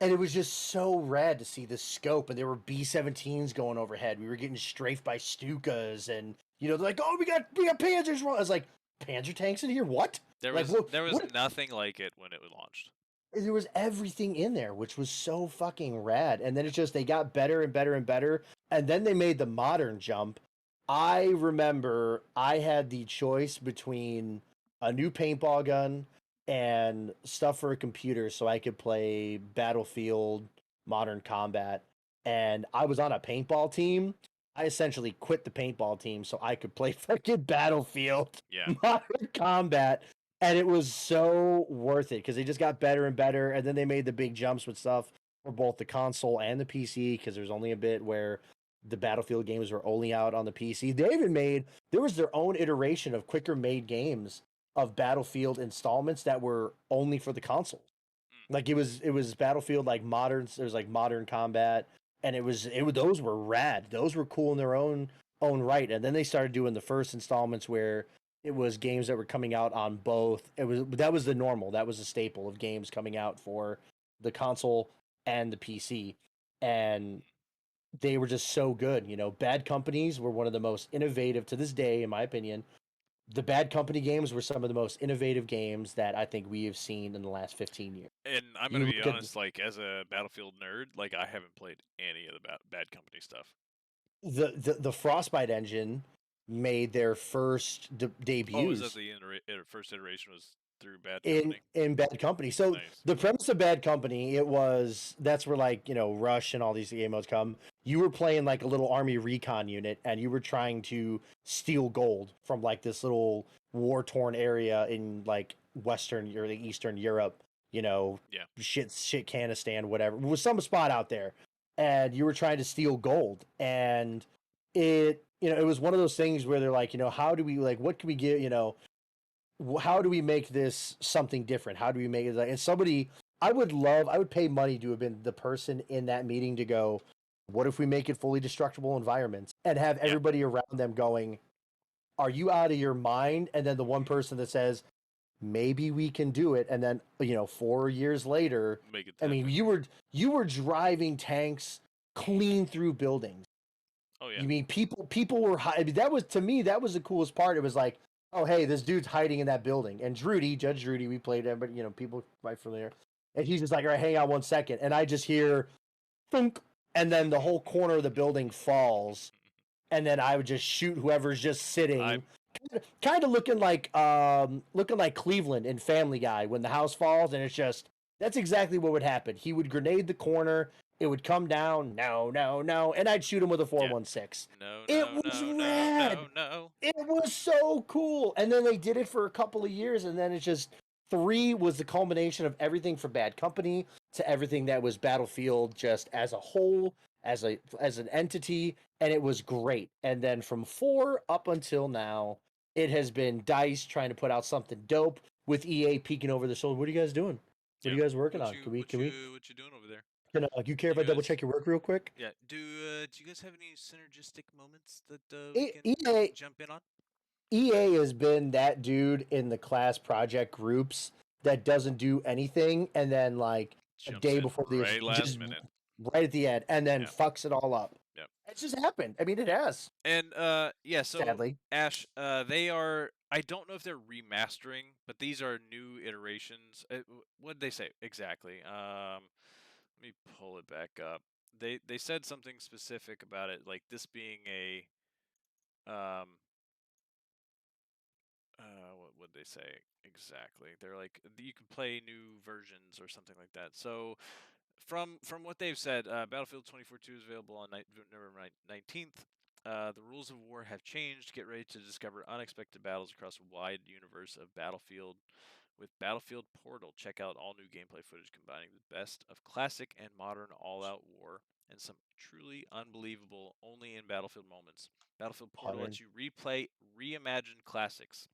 And it was just so rad to see the scope, and there were B-17s going overhead. We were getting strafed by Stukas, and they're like, oh, we got Panzers. I was like, Panzer tanks in here? What? There Like, was what? nothing like it when it was launched. There was everything in there, which was so fucking rad. And then it's just they got better and better and better. And then they made the modern jump. I remember I had the choice between a new paintball gun and stuff for a computer so I could play Battlefield Modern Combat. And I was on a paintball team. I essentially quit the paintball team so I could play fucking Battlefield Yeah. Modern Combat, and it was so worth it because they just got better and better, and then they made the big jumps with stuff for both the console and the PC because there's only a bit where the Battlefield games were only out on the PC. There was their own iteration of quicker made games of Battlefield installments that were only for the console. Like it was Battlefield like modern. There was like Modern Combat, and those were rad. Those were cool in their own right. And then they started doing the first installments where it was games that were coming out on both. That was the normal. That was the staple of games coming out for the console and the PC, and they were just so good. Bad Companies were one of the most innovative to this day, in my opinion. The Bad Company games were some of the most innovative games that I think we have seen in the last 15 years. And I'm You gonna be look at honest, like as a Battlefield nerd, like I haven't played any of the Bad Company stuff. the Frostbite engine made their first Oh, was that debuts the first iteration was through Bad in Company? in Bad Company. So Nice. the premise of Bad Company, that's where like Rush and all these game modes come. You were playing like a little army recon unit, and you were trying to steal gold from like this little war torn area in like Western or Eastern Europe. Yeah. Shit, Canistan, whatever. It was some spot out there, and you were trying to steal gold, and it was one of those things where they're like, how do we what can we give, how do we make this something different? How do we make it like, and somebody, I would pay money to have been the person in that meeting to go, what if we make it fully destructible environments and have Yeah. everybody around them going, are you out of your mind? And then the one person that says, maybe we can do it. And then, 4 years later, Make it I mean, happen. you were driving tanks clean through buildings. Oh yeah. You mean people were I mean, that was, to me, that was the coolest part. It was like, oh hey, this dude's hiding in that building. And Judge Drudy, we played him, but people quite familiar. And he's just like, all right, hang on 1 second. And I just hear thunk, and then the whole corner of the building falls. And then I would just shoot whoever's just sitting. Kind of looking like Cleveland in Family Guy when the house falls, and it's just, that's exactly what would happen. He would grenade the corner, it would come down, no, no, no, and I'd shoot him with a 416. No, It no, was no, no, rad. no, no. It was so cool. And then they did it for a couple of years, and then it's just, 3 was the culmination of everything from Bad Company to everything that was Battlefield just as a whole, as an entity, and it was great. And then from 4 up until now, it has been DICE trying to put out something dope with EA peeking over the shoulder. What are you guys doing? What are you guys working on? Can we? What you doing over there? You care if You I double guys- check your work real quick? Yeah. Do you guys have any synergistic moments that we can EA jump in on? EA has been that dude in the class project groups that doesn't do anything, and then like a Jumps day in before the right last just minute. right at the end, and then Yep. fucks it all up. Yep. It's just happened. I mean, it has. And yeah, so Sadly, Ash, they are. I don't know if they're remastering, but these are new iterations. What did they say exactly? Let me pull it back up. They said something specific about it, like this being a what would they say exactly? They're like, you can play new versions or something like that. So from what they've said, Battlefield 2042 is available on November 19th. The rules of war have changed. Get ready to discover unexpected battles across a wide universe of Battlefield. With Battlefield Portal, check out all new gameplay footage combining the best of classic and modern all-out war and some truly unbelievable only in Battlefield moments. Battlefield Portal lets you replay reimagined classics.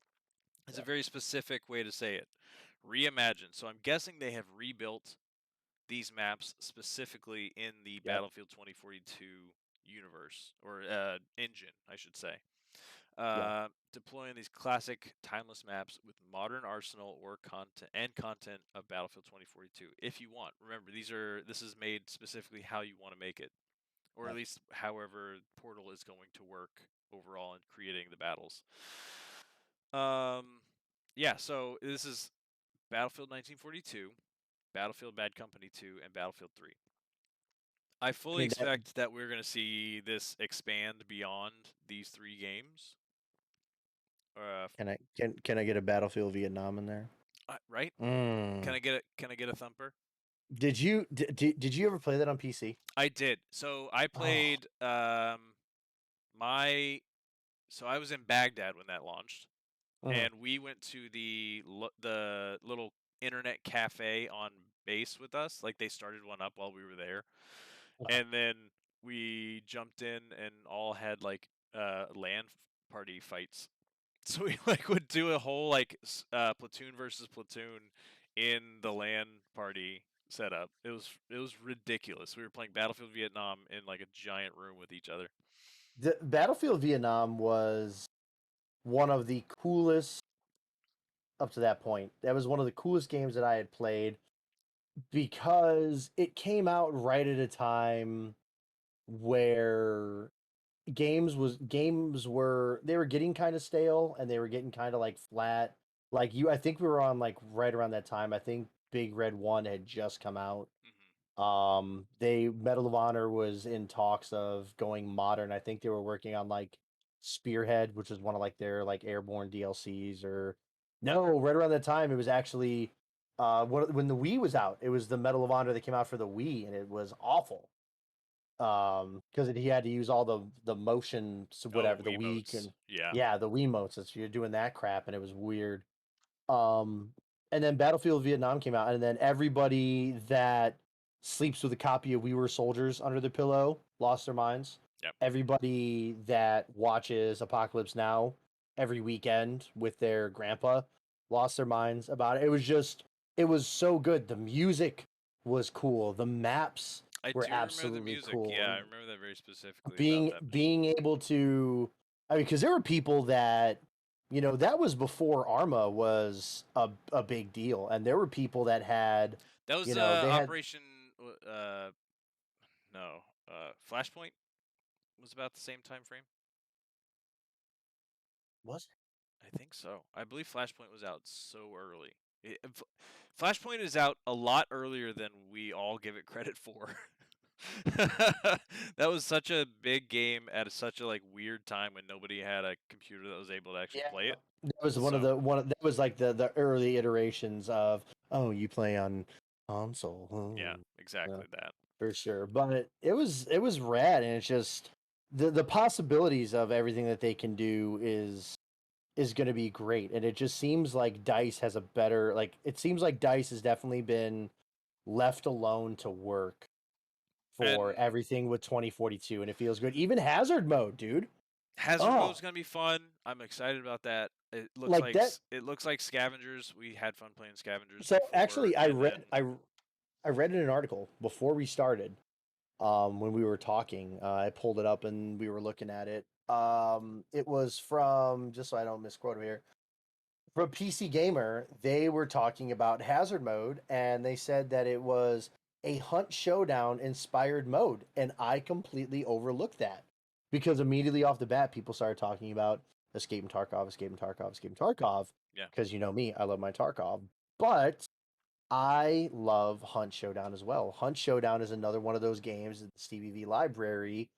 It's a very specific way to say it. Reimagine. So I'm guessing they have rebuilt these maps specifically in the Battlefield 2042 universe, or engine, I should say. Deploying these classic timeless maps with modern arsenal or content of Battlefield 2042 if you want. Remember, this is made specifically how you want to make it, or at least however Portal is going to work overall in creating the battles. Yeah, so this is Battlefield 1942, Battlefield Bad Company 2, and Battlefield 3. I fully expect that we're going to see this expand beyond these 3 games. Can I get a Battlefield Vietnam in there? Right? Mm. Can I get a thumper? Did you ever play that on PC? I did. So I played so I was in Baghdad when that launched, and we went to the little internet cafe on base with us. Like, they started one up while we were there, and then we jumped in and all had like LAN party fights. So we would do a whole platoon versus platoon in the LAN party setup. It was ridiculous. We were playing Battlefield Vietnam in like a giant room with each other. The Battlefield Vietnam was one of the coolest up to that point. That was one of the coolest games that I had played because it came out right at a time where games were they were getting kind of stale, and they were getting kind of like flat. Like, I think we were on like right around that time. I think Big Red 1 had just come out. Medal of Honor was in talks of going modern. I think they were working on like Spearhead, which was one of like their like airborne DLCs. Or no, right around that time it was actually when the Wii was out. It was the Medal of Honor that came out for the Wii, and it was awful. Because he had to use all the motion, whatever, the Wii can, the Wiimotes. So you're doing that crap, and it was weird. And then Battlefield Vietnam came out, and then everybody that sleeps with a copy of We Were Soldiers under the pillow lost their minds. Yep. Everybody that watches Apocalypse Now every weekend with their grandpa lost their minds about it. It was so good. The music was cool. The maps I were do remember the absolutely music. cool. Yeah, I And remember that very specifically about being that mission. being able to, I mean, because there were people that, that was before Arma was a big deal, and there were people that had, That was they had Operation. No, Flashpoint was about the same time frame. was I think so. I believe Flashpoint was out so early. Flashpoint is out a lot earlier than we all give it credit for. That was such a big game at such a weird time when nobody had a computer that was able to actually play it. That was So that was like the early iterations of, oh, you play on console. yeah, Yeah, exactly that. for sure. But it was rad, and it's just the possibilities of everything that they can do is going to be great. And it just seems like Dice has a better, it seems like Dice has definitely been left alone to work for And everything with 2042, and it feels good. Even hazard mode, dude. Hazard Oh, mode's gonna be fun. I'm excited about that. It looks like like that. it looks like Scavengers. We had fun playing Scavengers So before, actually, I and then read I read in an article before we started, when we were talking. I pulled it up and we were looking at it. It was from, just so I don't misquote him here, from PC Gamer. They were talking about hazard mode, and they said that it was a Hunt Showdown inspired mode, and I completely overlooked that because immediately off the bat, people started talking about escaping Tarkov, escaping Tarkov, escaping Tarkov. yeah. Because you know me, I love my Tarkov, but I love Hunt Showdown as well. Hunt Showdown is another one of those games in the Stevie V library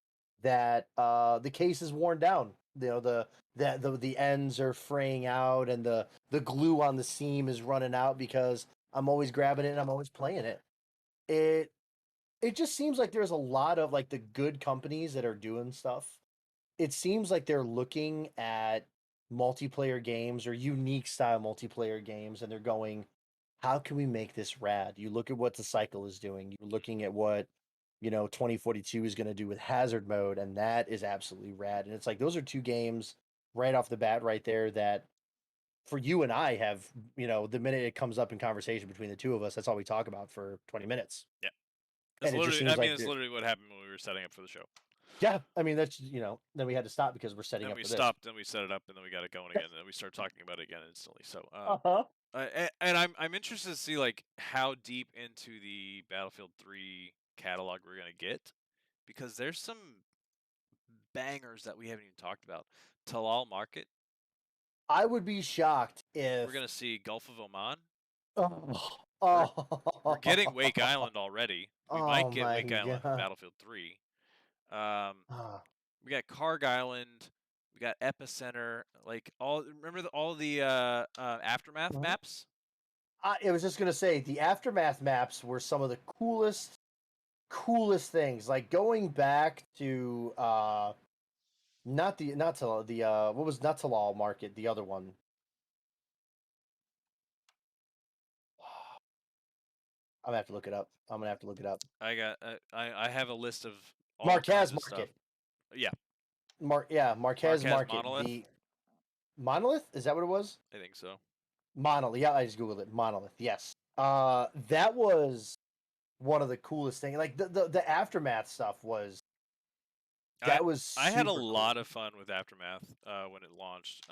that the case is worn down. The ends are fraying out, and the glue on the seam is running out because I'm always grabbing it and I'm always playing it. It it just seems like there's a lot of the good companies that are doing stuff. It seems like they're looking at multiplayer games or unique style multiplayer games, and they're going, how can we make this rad? You look at what the cycle is doing. You're looking at what 2042 is going to do with hazard mode, and that is absolutely rad. And it's like those are two games right off the bat right there that for you and I have, the minute it comes up in conversation between the two of us, that's all we talk about for 20 minutes. Yeah. That's And it just literally. seems I mean, like that's literally what happened when we were setting up for the show. yeah, I mean that's then we had to stop because we're setting Then up we for this. stopped, and we set it up, and then we got it going again, and then we started talking about it again instantly. So, Uh-huh. and I'm interested to see how deep into the Battlefield 3 catalog we're gonna get, because there's some bangers that we haven't even talked about. Talal Market. I would be shocked if We're gonna see Gulf of Oman. oh, We're, oh, we're getting Wake Island already. We might oh get my Wake Island in god. Battlefield 3. Um, Ah. we got Karg Island. We got Epicenter. Remember all the aftermath Mhm. maps? I was just gonna say the aftermath maps were some of the coolest things. Like going back to not to the what was not Talal Market, the other one. I'm gonna have to look it up. I'm gonna have to look it up. I got. I have a list of all Marquez kinds of stuff. Market. Yeah, Marquez Market. Monolith. The Monolith, is that what it was? I think so. Monolith. Yeah, I just googled it. Monolith. Yes. That was one of the coolest things. Like the aftermath stuff was I that was I had a super lot cool. of fun with Aftermath when it launched.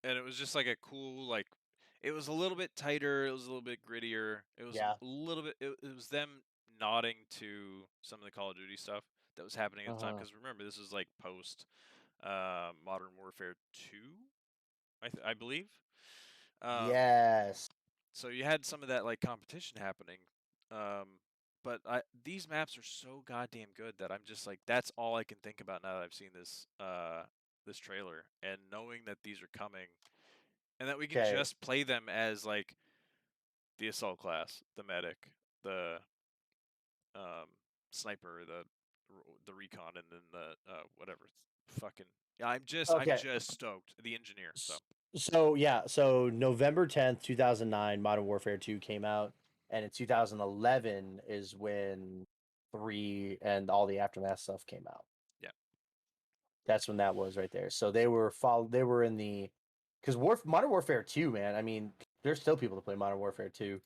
And it was just a cool It was a little bit tighter. It was a little bit grittier. It was Yeah. a little bit. It was them nodding to some of the Call of Duty stuff that was happening at the time. Uh-huh. Because remember, this was post Modern Warfare 2, I believe. Yes. So you had some of that competition happening. Um, but these maps are so goddamn good that I'm just that's all I can think about now that I've seen this trailer, and knowing that these are coming, and that we can Okay. just play them as the assault class, the medic, the um, sniper, the recon, and then the whatever. Fucking yeah, I'm Okay. just stoked. The engineer. So So yeah, so November 10th, 2009, Modern Warfare 2 came out, and in 2011 is when 3 and all the aftermath stuff came out. yeah, That's when that was right there. So they were in the because Modern Warfare 2, man. I mean, there's still people that play Modern Warfare 2,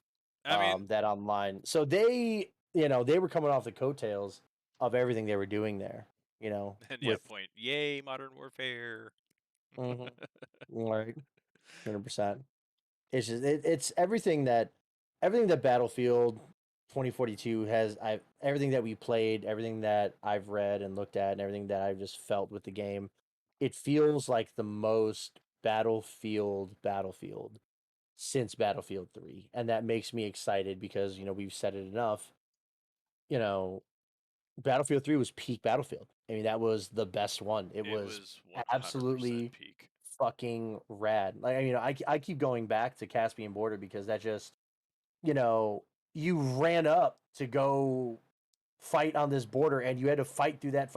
I mean, that online. So they, they were coming off the coattails of everything they were doing there. and yeah, With point. Yay, Modern Warfare. Mhm. Right, 100%. It's just it's everything that Battlefield 2042 has. Everything that we played, everything that I've read and looked at, and everything that I've just felt with the game. It feels like the most Battlefield since Battlefield 3, and that makes me excited because we've said it enough. You know, Battlefield 3 was peak Battlefield. I mean, that was the best one. It It was was 100% absolutely peak. fucking rad. Like, I keep going back to Caspian Border because that just, you know, you ran up to go fight on this border and you had to fight through that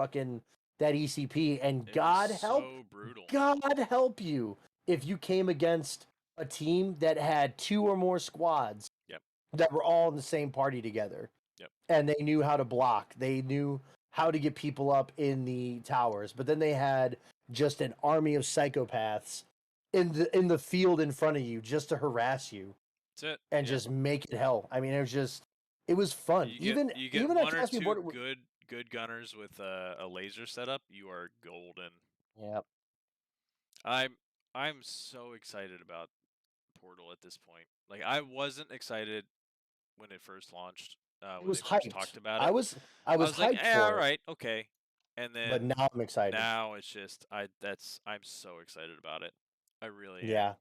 ECP, and It was so brutal. God help you if you came against a team that had 2 or more squads Yep. that were all in the same party together. Yep. And they knew how to block. They knew how to get people up in the towers. But then they had just an army of psychopaths in the field in front of you just to harass you That's it. and Yeah. just make it hell. I mean, it was fun. You get Even at one or Caspian two Border. good gunners with a laser setup, you are golden. Yep. I'm so excited about Portal at this point. Like, I wasn't excited when it first launched, It when was they first hyped. talked about I it. was I was was like, hyped all for it, right, okay. And but then now I'm excited. now it's just I'm so excited about it. I really am. Yeah.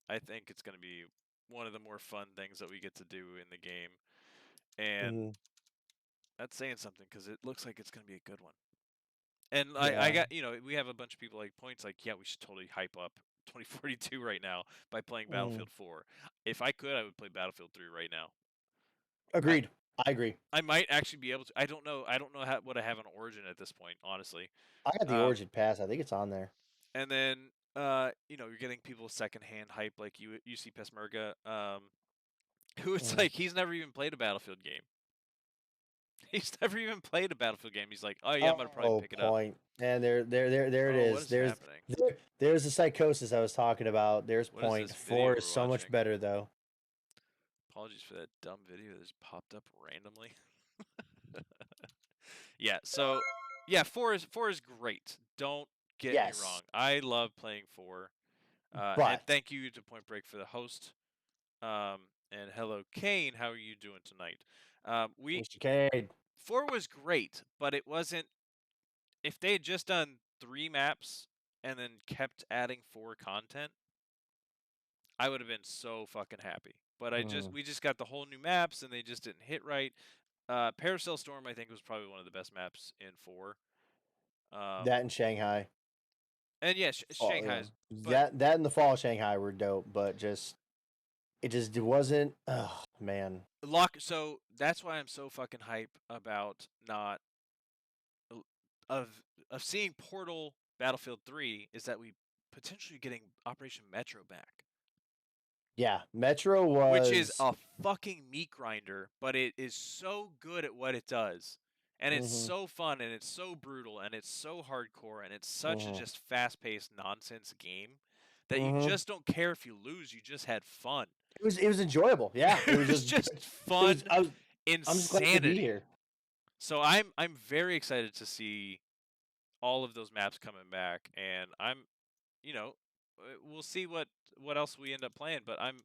I think it's going to be one of the more fun things that we get to do in the game. And Mhm. that's saying something because it looks like it's going to be a good one. And I Yeah. got, we have a bunch of people like points like, yeah, we should totally hype up 2042 right now by playing Mhm. Battlefield 4. If I could, I would play Battlefield 3 right now. Agreed. I agree. I might actually be able to. I don't know. I don't know what I have on Origin at this point, honestly. I got the Um, Origin Pass. I think it's on there. and then, you're getting people secondhand hype like you see Pesmerga, who it's like he's never even played a Battlefield game. He's never even played a Battlefield game. He's like, oh yeah, I'm gonna probably pick it up. Point. And there it Oh, what is. is happening? There's the psychosis I was talking about. There's What is point. this video 4 is we're so much watching? better though. Apologies for that dumb video that just popped up randomly. Yeah, so yeah, 4 is great. Don't get me Yes. wrong. I love playing 4. And But thank you to Point Break for the host. And hello, Kane. How are you doing tonight? Mr. Cade. 4 was great, but it wasn't. If they had just done 3 maps and then kept adding 4 content, I would have been so fucking happy. But we just got the whole new maps and they just didn't hit right. Parasail Storm, I think, was probably one of the best maps in 4. That in Shanghai. And yeah, Oh, Shanghai's. yeah. That and the fall of Shanghai were dope, but it wasn't. Oh man. So that's why I'm so fucking hype about not of seeing Portal Battlefield 3 is that we potentially getting Operation Metro back. Yeah, Metro was, which is a fucking meat grinder, but it is so good at what it does. And it's so fun and it's so brutal and it's so hardcore and it's such a just fast-paced nonsense game that you just don't care if you lose, you just had fun. It was enjoyable. Yeah, it was just fun I'm insanity. just glad to be here. So I'm very excited to see all of those maps coming back, and we'll see what else we end up playing, but I'm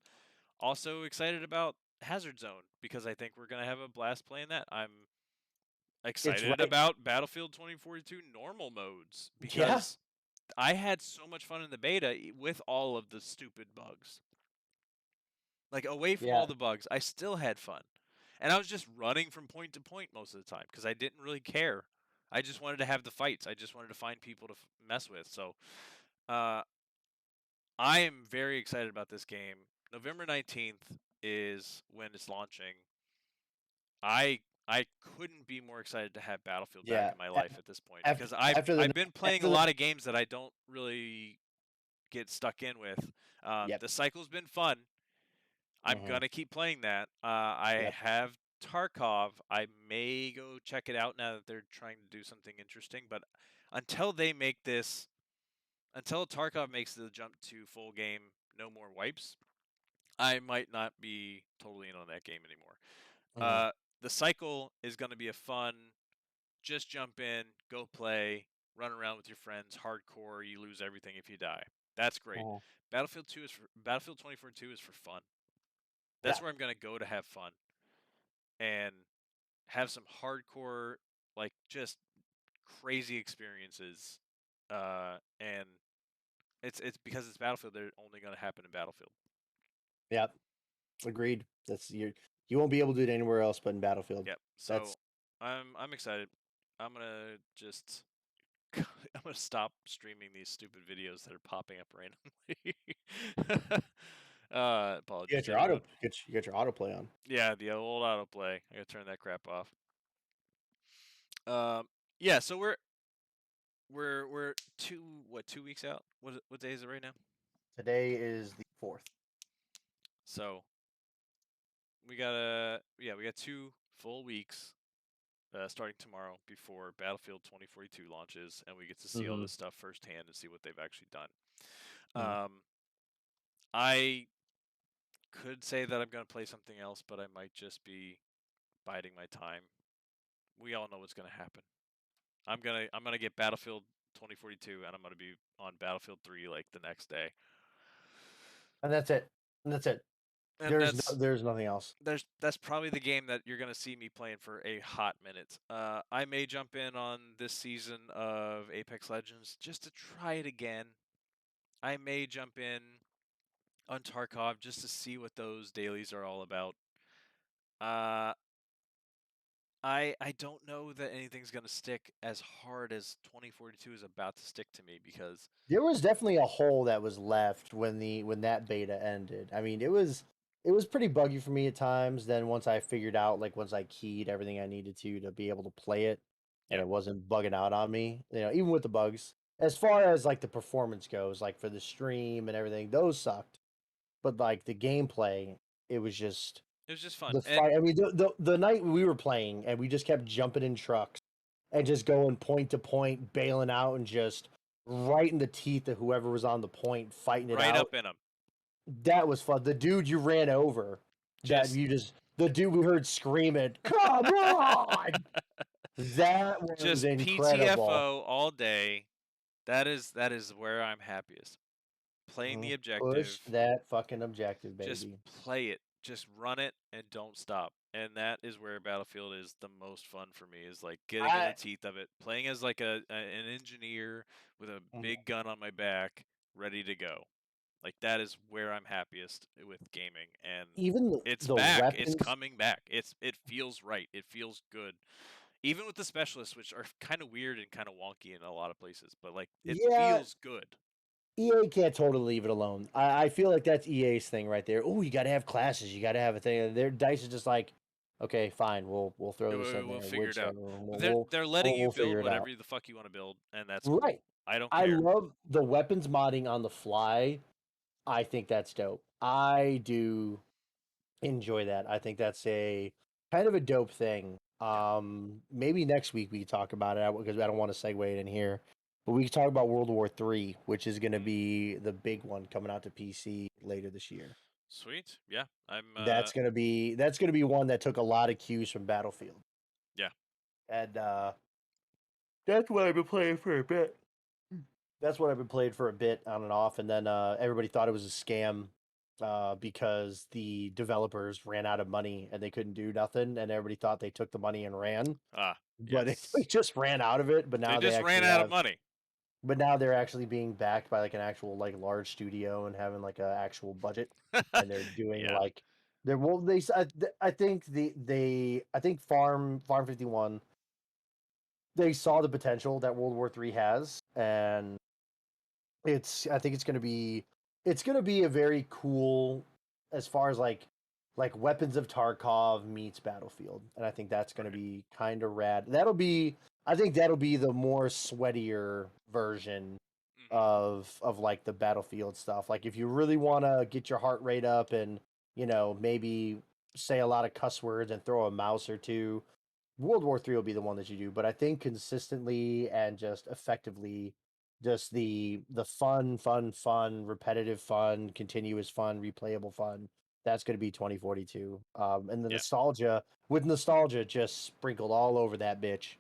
also excited about Hazard Zone because I think we're going to have a blast playing that. I'm excited about Battlefield 2042 normal modes because I had so much fun in the beta with all of the stupid bugs. Like, away from all the bugs, I still had fun. And I was just running from point to point most of the time because I didn't really care. I just wanted to have the fights. I just wanted to find people to mess with. So, I am very excited about this game. November 19th is when it's launching. I couldn't be more excited to have Battlefield back in my life at this point because I've been playing a lot of games that I don't really get stuck in with. The cycle's been fun. I'm gonna keep playing that. I have Tarkov. I may go check it out now that they're trying to do something interesting, but until they make this, until Tarkov makes the jump to full game, no more wipes, I might not be totally in on that game anymore. Mhm. The cycle is going to be a fun, just jump in, go play, run around with your friends, hardcore, you lose everything if you die. That's great. Mhm. Battlefield 2042 is for fun. Yeah. That's where I'm going to go to have fun and have some hardcore, like just crazy experiences. And it's because it's Battlefield. They're only going to happen in Battlefield. Yeah. Agreed. You won't be able to do it anywhere else but in Battlefield. Yep. That's So I'm excited. I'm gonna just I'm gonna stop streaming these stupid videos that are popping up randomly. Apologies, everyone. you got your autoplay on. Yeah, the old autoplay. I gotta turn that crap off. Yeah. So we're 2 weeks out. What day is it right now? Today is the 4th. So we got 2 full weeks starting tomorrow before Battlefield 2042 launches, and we get to see all Mhm. this stuff firsthand and see what they've actually done. Mhm. I could say that I'm going to play something else, but I might just be biding my time. We all know what's going to happen. I'm gonna get Battlefield 2042, and I'm gonna be on Battlefield 3 like the next day. And that's it. And that's it. And There's nothing else. that's probably the game that you're gonna see me playing for a hot minute. I may jump in on this season of Apex Legends just to try it again. I may jump in on Tarkov just to see what those dailies are all about. Uh, I don't know that anything's gonna stick as hard as 2042 is about to stick to me because There was definitely a hole that was left when that beta ended. I mean, it was pretty buggy for me at times. Then once I figured out, like once I keyed everything I needed to be able to play it, and yeah, it wasn't bugging out on me, even with the bugs. As far as like the performance goes, like for the stream and everything, those sucked. But like the gameplay, it was just it was just fun. the And fight. I mean, the night we were playing and we just kept jumping in trucks and just going point to point, bailing out, and just right in the teeth of whoever was on the point, fighting it right out. up in them, That was fun. The dude you ran over, just the dude we heard screaming, "Come on!" That was just incredible. PTFO all day. That is where I'm happiest. Playing the Push objective, that fucking objective, just baby. play it, just run it, and don't stop. And that is where Battlefield is the most fun for me. Is like getting in the I teeth of it, playing as like an engineer with a Mhm. big gun on my back, ready to go. Like that is where I'm happiest with gaming, and Even it's the back. It's weapons. coming back. It feels right. It feels good. Even with the specialists, which are kind of weird and kind of wonky in a lot of places, but like it Yeah, feels good. EA can't totally leave it alone. I feel like that's EA's thing right there. Oh, you got to have classes. You got to have a thing. Their dice is just like, okay, fine. We'll throw this in We'll there. figure it out. Whichever. But they're letting you We'll build figure it out. whatever the fuck you want to build, and that's cool. Right. I don't I care. love the weapons modding on the fly. I think that's dope. I do enjoy that. I think that's a kind of a dope thing. Yeah. Maybe next week we can talk about it because I don't want to segue it in here. But we can talk about World War III, which is going to Mm. be the big one coming out to PC later this year. Sweet. Yeah. I'm. That's gonna be one that took a lot of cues from Battlefield, Yeah. and that's what I've been playing for a bit. That's what I've been playing for a bit on and off, and then everybody thought it was a scam because the developers ran out of money and they couldn't do nothing, and everybody thought they took the money and ran, Ah. but they Yes. just ran out of it. But They now they just ran actually out of have, money. but now they're actually being backed by like an actual like large studio and having like a actual budget, and they're doing Yeah. like they're well they s- I think I think Farm 51, they saw the potential that World War III has, and I think it's gonna be a very cool, as far as like Weapons of Tarkov meets Battlefield, and I think that's gonna Right. be kind of rad. I think that'll be the more sweatier version Hmm. of like the Battlefield stuff. Like if you really want to get your heart rate up and maybe say a lot of cuss words and throw a mouse or two, World War III will be the one that you do, but I think consistently and just effectively, just the fun, repetitive fun, continuous fun, replayable fun. That's going to be 2042. And the Yeah. nostalgia, with nostalgia just sprinkled all over that bitch,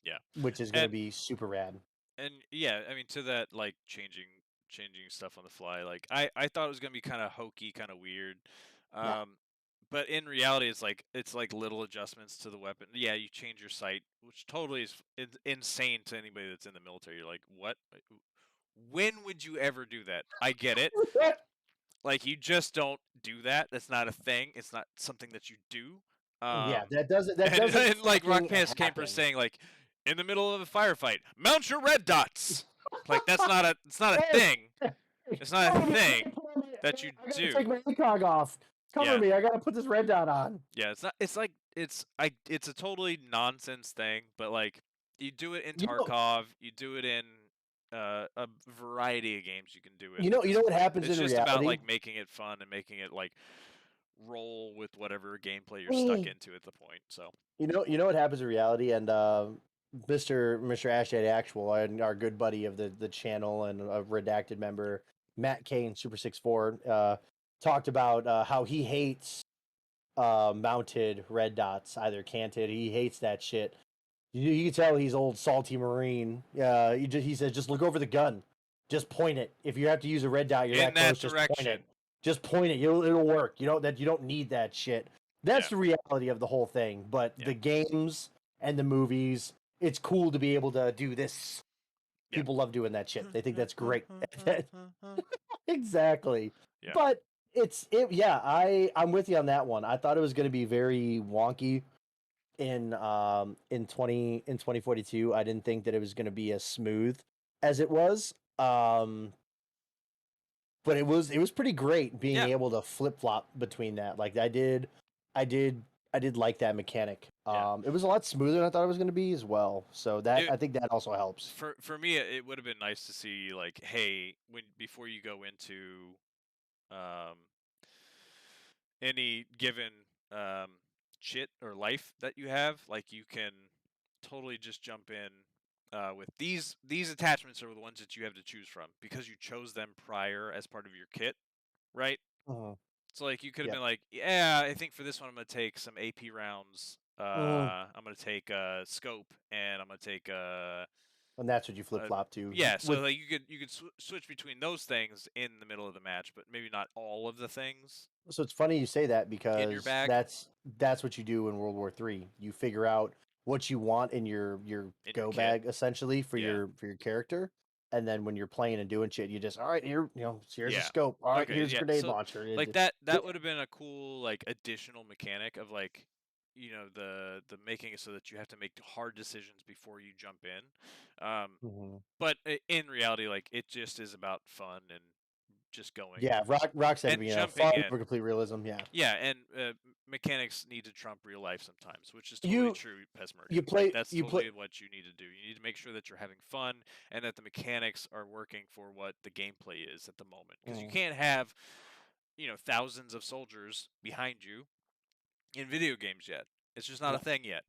Yeah. which is going to And be super rad. and yeah, I mean to that like changing stuff on the fly. Like I thought it was gonna be kind of hokey, kind of weird. Yeah. But in reality, it's like little adjustments to the weapon. Yeah, you change your sight, which totally is insane to anybody that's in the military. You're like, what? When would you ever do that? I get it. Like you just don't do that. That's not a thing. It's not something that you do. Yeah, Um, that doesn't and like Rock fucking Pants Camper happen. saying like, in the middle of a firefight, mount your red dots. Like that's not a it's not a Hey, thing. It's not a cover me, thing that you I gotta do. take my ACOG off. Cover Yeah. me. I gotta put this red dot on. Yeah, it's not. It's like it's a totally nonsense thing, but like you do it in You know, Tarkov, you do it in a variety of games you can do it you know because what happens it's in just about reality. like making it fun and making it like roll with whatever gameplay you're stuck into at the point. So You know what happens in reality, and Mr. Ashdad Actual, and our good buddy of the channel and a redacted member, Matt Kane Super 64, talked about how he hates mounted red dots, either canted. He hates that shit. You can tell he's old salty marine. He says just look over the gun, just point it. If you have to use a red dot, you're in that that close. Just point direction, it. Just point it. It'll work. You don't need that shit. That's yeah, the reality of the whole thing. But yeah, the games and the movies, it's cool to be able to do this. yeah, People love doing that shit. They think that's great. Exactly. yeah, But yeah, I'm with you on that one. I thought it was going to be very wonky in 2042. I didn't think that it was going to be as smooth as it was. But it was pretty great being yeah. able to flip-flop between that. Like I did I did like that mechanic. Yeah. It was a lot smoother than I thought it was going to be as well. So that It, I think that also helps. for me, it would have been nice to see like, hey, when before you go into um any given um, shit or life that you have, like you can totally just jump in with these attachments are the ones that you have to choose from because you chose them prior as part of your kit, right? Mhm. So like you could have Yep. been like, yeah, I think for this one I'm gonna take some AP rounds. Mhm. I'm gonna take a scope and I'm gonna take And that's what you flip uh, flop to. yeah. So With like you could switch between those things in the middle of the match, but maybe not all of the things So it's funny you say that in your because bag that's what you do in World War III. You figure out what you want in your in your go kit. bag essentially Yeah. for your character, and then when you're playing and doing shit, you just all right here here's a Yeah. scope. All right, Okay. here's a Yeah. grenade So, launcher. like that would have been a cool like additional mechanic of like, the making it so that you have to make hard decisions before you jump in. Mhm. But in reality, like it just is about fun and just going Yeah, Rock said and fun jumping in. for complete realism. Yeah, Yeah, and mechanics need to trump real life sometimes, which is totally true, Pesmergan. Like that's you play totally what you need to do. You need to make sure that you're having fun and that the mechanics are working for what the gameplay is at the moment. Because you Mm. can't have, thousands of soldiers behind you in video games yet. It's just not a No, thing yet.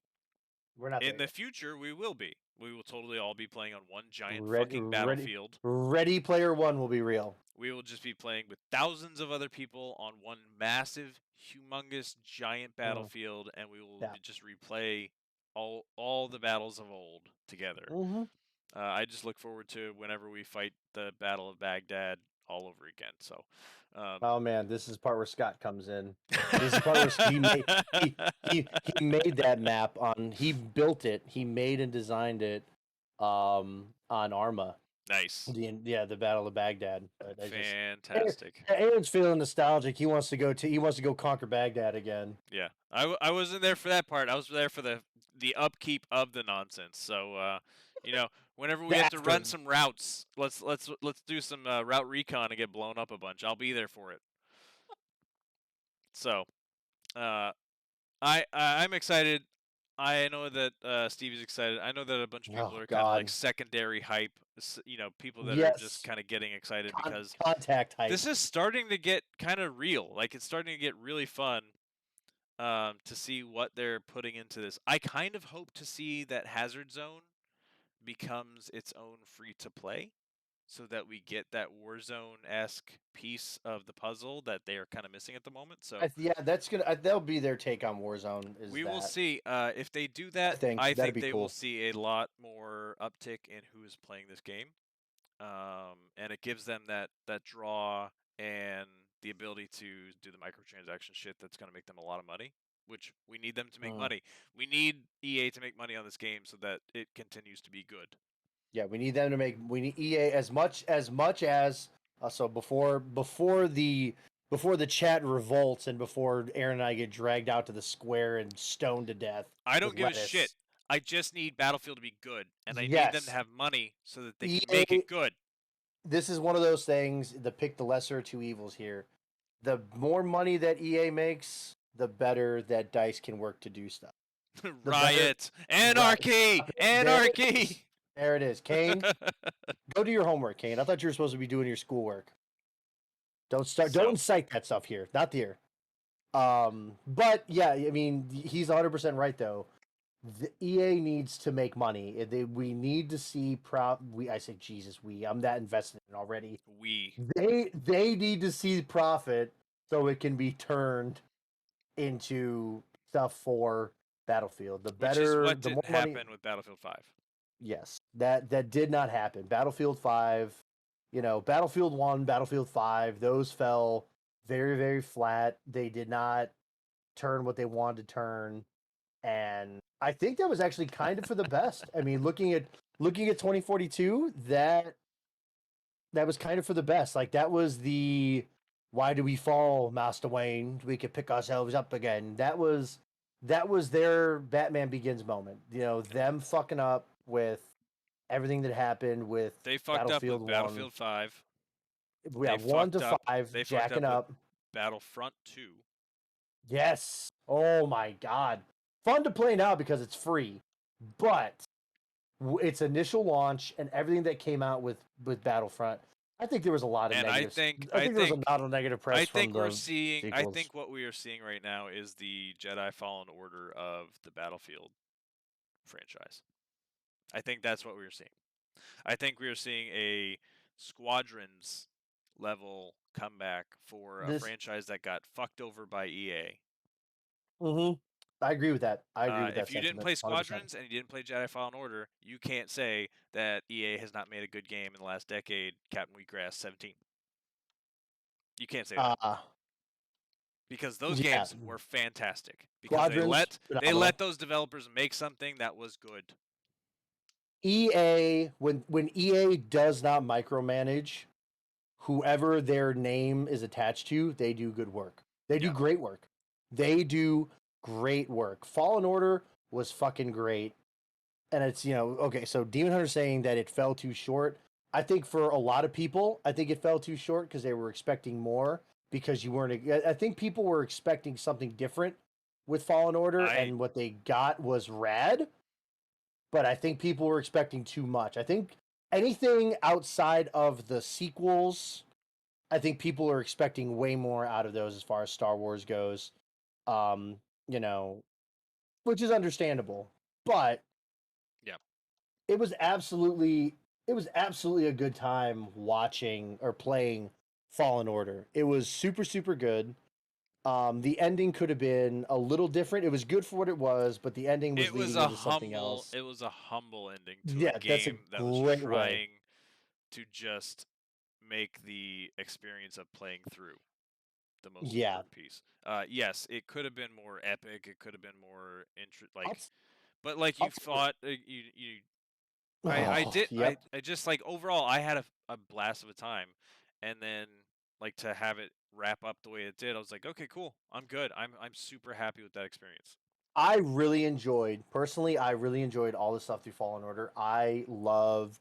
we're not In there the yet. future, we will be. We will totally all be playing on one giant Ready, fucking battlefield. Ready Player One will be real. We will just be playing with thousands of other people on one massive, humongous, giant Mm. battlefield, and we will Yeah. just replay all the battles of old together. Hmm. I just look forward to whenever we fight the Battle of Baghdad all over again. So, um, Oh man, this is the part where Scott comes in. This is the part where he made that map on. He built it. He made and designed it on Arma. nice, The Battle of Baghdad. But fantastic. Aaron's feeling nostalgic. He wants to go conquer Baghdad again. Yeah, I wasn't there for that part. I was there for the upkeep of the nonsense. So, whenever we The have to after. run some routes, let's do some route recon and get blown up a bunch. I'll be there for it. So, uh, I'm excited. I know that Stevie's excited. I know that a bunch of people Oh are kind of like God. secondary hype. People that are just Yes. kind of getting excited because Contact hype. this is starting to get kind of real. Like it's starting to get really fun. to see what they're putting into this. I kind of hope to see that Hazard Zone becomes its own free-to-play, so that we get that Warzone-esque piece of the puzzle that they are kind of missing at the moment. So Yeah, that's gonna. That'll be their take on Warzone. Is we that will see. If they do that, I I think that'd think be they will cool. see a lot more uptick in who is playing this game, and it gives them that draw and the ability to do the microtransaction shit that's going to make them a lot of money, which we need them to make money. We need EA to make money on this game so that it continues to be good. Yeah, we need them to make. We need EA as much as so before the chat revolts and before Aaron and I get dragged out to the square and stoned to death. I don't with give a lettuce. shit. I just need Battlefield to be good, and I need them to Yes. have money so that they can EA make it good. This is one of those things. The pick the lesser of two evils here. The more money that EA makes, the better that Dice can work to do stuff. Riot, anarchy, anarchy. There it is, Kane. Go do your homework, Kane. I thought you were supposed to be doing your schoolwork. Don't incite that stuff here. Not here. But yeah, I mean, he's 100% right though. The EA needs to make money. We need to see I say Jesus, I'm that invested in already. They need to see profit so it can be turned into stuff for Battlefield. The Which is better, what the more didn't money. happen with Battlefield 5. Yes, that did not happen. Battlefield 5, Battlefield 1, Battlefield 5, those fell very, very flat. They did not turn what they wanted to turn. And I think that was actually kind of for the best. I mean, looking at 2042, that was kind of for the best. Like that was the why do we fall, Master Wayne? We could pick ourselves up again. That was their Batman Begins moment. Them fucking up with everything that happened with They fucked Battlefield up with 1. Battlefield 5. We have 1 to 5, They jacking fucked up up. with Battlefront 2. Yes. Oh my god. Fun to play now because it's free. But its initial launch and everything that came out with Battlefront, I think there was a lot of negatives. I think there was a lot of negative press from the sequels. I think what we are seeing right now is the Jedi Fallen Order of the Battlefield franchise. I think that's what we are seeing. I think we are seeing a Squadrons level comeback for a franchise that got fucked over by EA. Mm-hmm. I agree with that. If you didn't play Squadrons 100%. And you didn't play Jedi Fallen Order, you can't say that EA has not made a good game in the last decade. Captain Wheatgrass 17. You can't say that. Because those games were fantastic. Because they let those developers make something that was good. EA, when EA does not micromanage whoever their name is attached to, they do good work. They do great work. They do great work. Fallen Order was fucking great. And it's, okay, so Demon Hunter saying that it fell too short. I think for a lot of people, I think it fell too short because they were expecting more because you weren't. I think people were expecting something different with Fallen Order, and what they got was rad. But I think people were expecting too much. I think anything outside of the sequels, I think people are expecting way more out of those as far as Star Wars goes. Which is understandable. But yeah, it was absolutely a good time watching or playing Fallen Order. It was super, super good. The ending could have been a little different. It was good for what it was, but the ending was leading into something else. It was a humble ending to a game that was trying to just make the experience of playing through the most important piece. Yes, it could have been more epic. It could have been more but like you fought, I just like overall I had a blast of a time, and then like to have it wrap up the way it did, I was like, okay, cool, I'm good. I'm super happy with that experience. I really enjoyed all the stuff through Fallen Order. I loved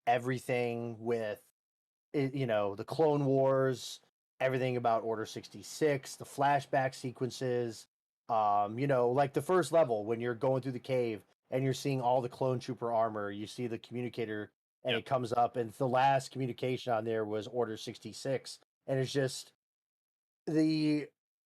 everything with it, the Clone Wars, everything about Order 66, the flashback sequences, like the first level when you're going through the cave and you're seeing all the clone trooper armor, you see the communicator and it comes up, and the last communication on there was Order 66, and it's just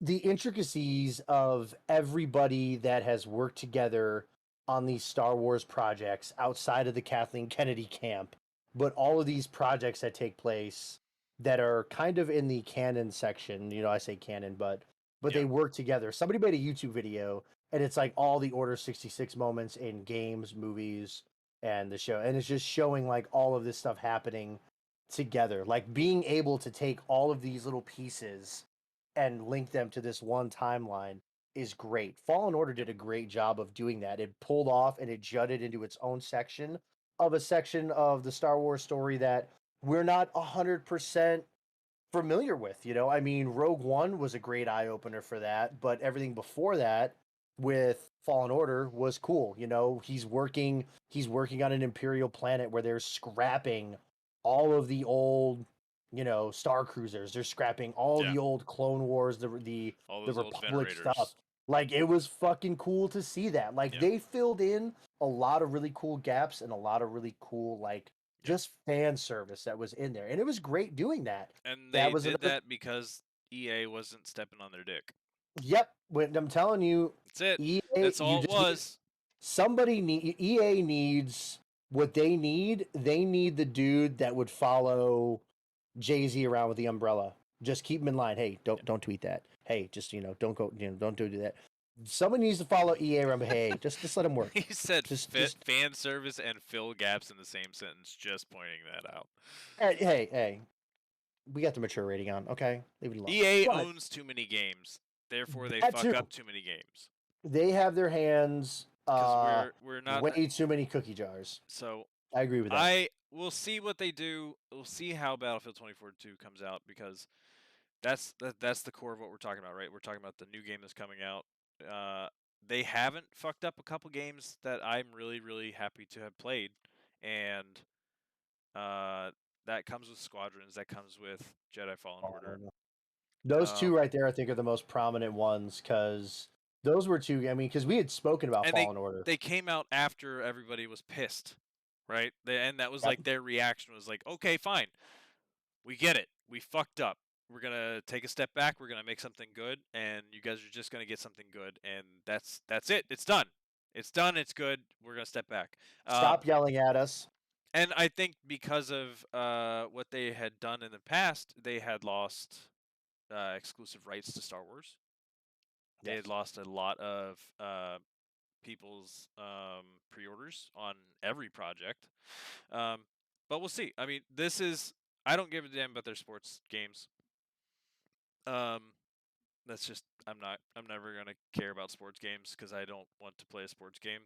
the intricacies of everybody that has worked together on these Star Wars projects outside of the Kathleen Kennedy camp, but all of these projects that take place that are kind of in the canon section, I say canon, but Yeah. they work together. Somebody made a YouTube video and it's like all the Order 66 moments in games, movies, and the show. And it's just showing like all of this stuff happening together. Like being able to take all of these little pieces and link them to this one timeline is great. Fallen Order did a great job of doing that. It pulled off and it jutted into its own section of a section of the Star Wars story that we're not 100% familiar with. I mean, Rogue One was a great eye opener for that, but everything before that with Fallen Order was cool. He's working on an Imperial planet where they're scrapping all of the old, Star Cruisers. They're scrapping all Yeah. the old Clone Wars, the All the those old Republic Venerators. stuff. Like it was fucking cool to see that. Like Yeah. they filled in a lot of really cool gaps and a lot of really cool just fan service that was in there, and it was great doing that. And That they was did another. that because EA wasn't stepping on their dick. Yep, when I'm telling you, That's it. EA, That's all you it just need was. somebody need EA needs what they need. They need the dude that would follow Jay-Z around with the umbrella. Just keep him in line. Hey, don't tweet that. Hey, just don't go. Don't do that. Someone needs to follow EA around. But hey, just let him work. He said Just fan service and fill gaps in the same sentence, just pointing that out. hey. We got the mature rating on. Okay, leave it alone. EA But owns too many games, therefore they that fuck too. up too many games. They have their hands Because we're not. way too many cookie jars. So I agree with that. we'll see what they do. We'll see how Battlefield 2042 comes out, because that's the core of what we're talking about, right? We're talking about the new game that's coming out. They haven't fucked up a couple games that I'm really, really happy to have played, and that comes with Squadrons. That comes with Jedi Fallen Order. Those two right there, I think, are the most prominent ones because those were two. I mean, because we had spoken about And Fallen Order. they came out after everybody was pissed, right? And that was Yep. like their reaction was like, okay, fine, we get it, we fucked up. We're gonna take a step back. We're gonna make something good, and you guys are just gonna get something good, and that's it. It's done. It's done. It's good. We're gonna step back. Stop yelling at us. And I think because of what they had done in the past, they had lost exclusive rights to Star Wars. They had lost a lot of people's pre-orders on every project. But we'll see. I mean, I don't give a damn about their sports games. That's just I'm never gonna care about sports games because I don't want to play a sports game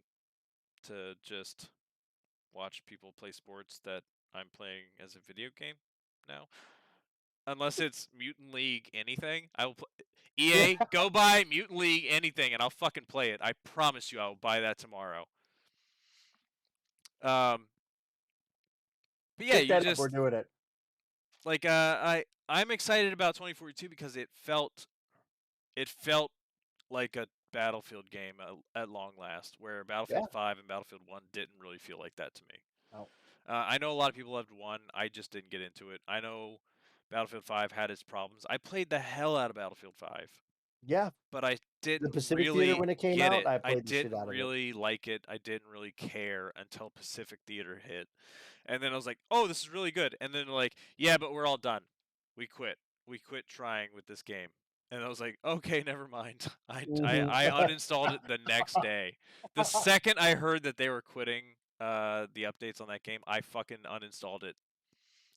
to just watch people play sports that I'm playing as a video game now. Unless it's Mutant League anything, I will play. EA, go buy Mutant League anything, and I'll fucking play it. I promise you, I will buy that tomorrow. But yeah, Pick that up, we're doing it. Like I'm excited about 2042 because it felt like a Battlefield game at long last, where Battlefield 5 and Battlefield 1 didn't really feel like that to me. Oh. I know a lot of people loved 1. I just didn't get into it. I know Battlefield 5 had its problems. I played the hell out of Battlefield 5. Yeah. But I didn't The Pacific really Theater when it came get out, it. I played the shit didn't out of it. really like it. I didn't really care until Pacific Theater hit. And then I was like, oh, this is really good. And then like, yeah, but we're all done. We quit. We quit trying with this game. And I was like, okay, never mind. I uninstalled it the next day. The second I heard that they were quitting the updates on that game, I fucking uninstalled it.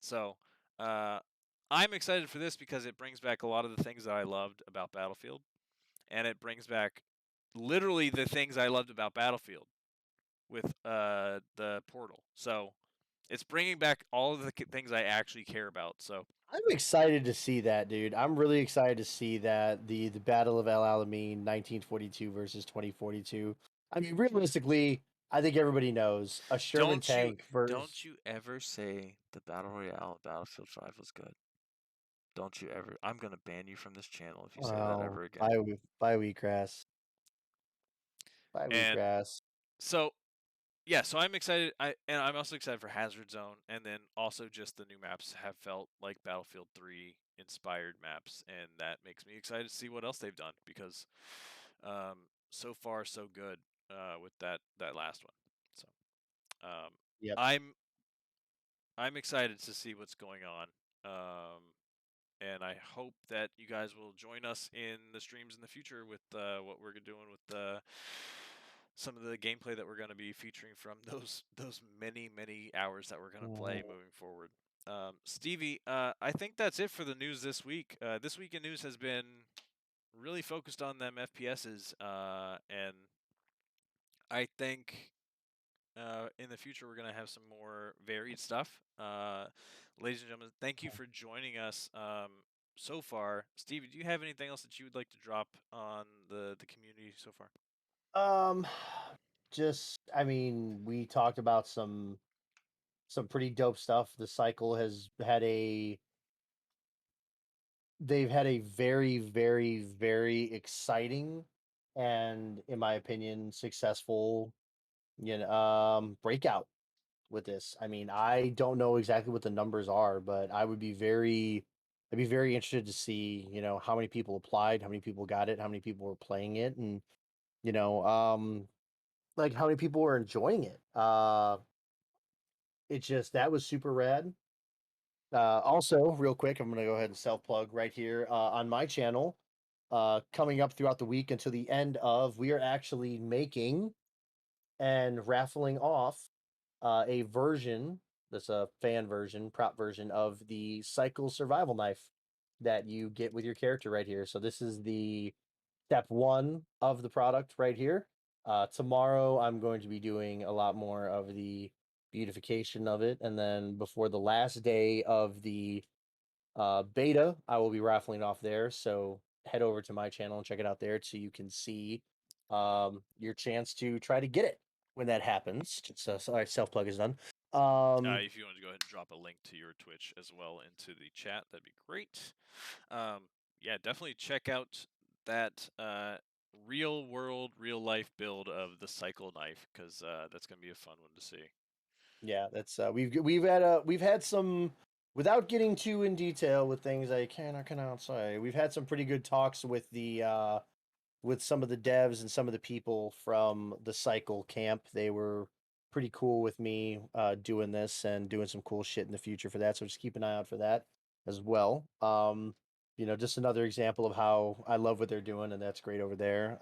So I'm excited for this because it brings back a lot of the things that I loved about Battlefield. And it brings back literally the things I loved about Battlefield with the Portal. So it's bringing back all of the things I actually care about. So I'm excited to see that, dude. I'm really excited to see that the Battle of El Alamein, 1942 versus 2042. I mean, realistically, I think everybody knows a Sherman tank versus. Don't you ever say the Battle Royale of Battlefield 5 was good. Don't you ever. I'm going to ban you from this channel if you say that ever again. Bye, Wheatgrass. Bye, Wheatgrass. So, yeah, so I'm excited. I'm also excited for Hazard Zone, and then also just the new maps have felt like Battlefield 3 inspired maps, and that makes me excited to see what else they've done because so far so good with that last one. So Yep. I'm excited to see what's going on. And I hope that you guys will join us in the streams in the future with what we're doing with some of the gameplay that we're going to be featuring from those many hours that we're going to play moving forward. Stevie, I think that's it for the news this week. This week in news has been really focused on them FPSs, and I think in the future we're going to have some more varied stuff. Ladies and gentlemen, thank you for joining us so far. Stevie, do you have anything else that you would like to drop on the community so far? Just I mean, we talked about some pretty dope stuff. The cycle has had they've had a very, very, very exciting and, in my opinion, successful, breakout with this. I mean, I don't know exactly what the numbers are, but I'd be very interested to see, how many people applied, how many people got it, how many people were playing it, and you know, like how many people were enjoying it. It's just that was super rad. Also, real quick, I'm gonna go ahead and self plug right here on my channel. Coming up throughout the week until the end of, we are actually making and raffling off a version, that's a fan version, prop version of the Cycle Survival Knife that you get with your character right here. So this is the step one of the product right here. Tomorrow, I'm going to be doing a lot more of the beautification of it, and then before the last day of the beta, I will be raffling off there. So head over to my channel and check it out there so you can see your chance to try to get it when that happens. So sorry, self plug is done. If you want to go ahead and drop a link to your Twitch as well into the chat, that'd be great. Yeah, definitely check out that real world, real life build of the cycle knife because that's gonna be a fun one to see. Yeah, that's we've had some, without getting too in detail with things I cannot say. We've had some pretty good talks with some of the devs and some of the people from the cycle camp. They were pretty cool with me doing this and doing some cool shit in the future for that. So just keep an eye out for that as well. Just another example of how I love what they're doing, and that's great over there.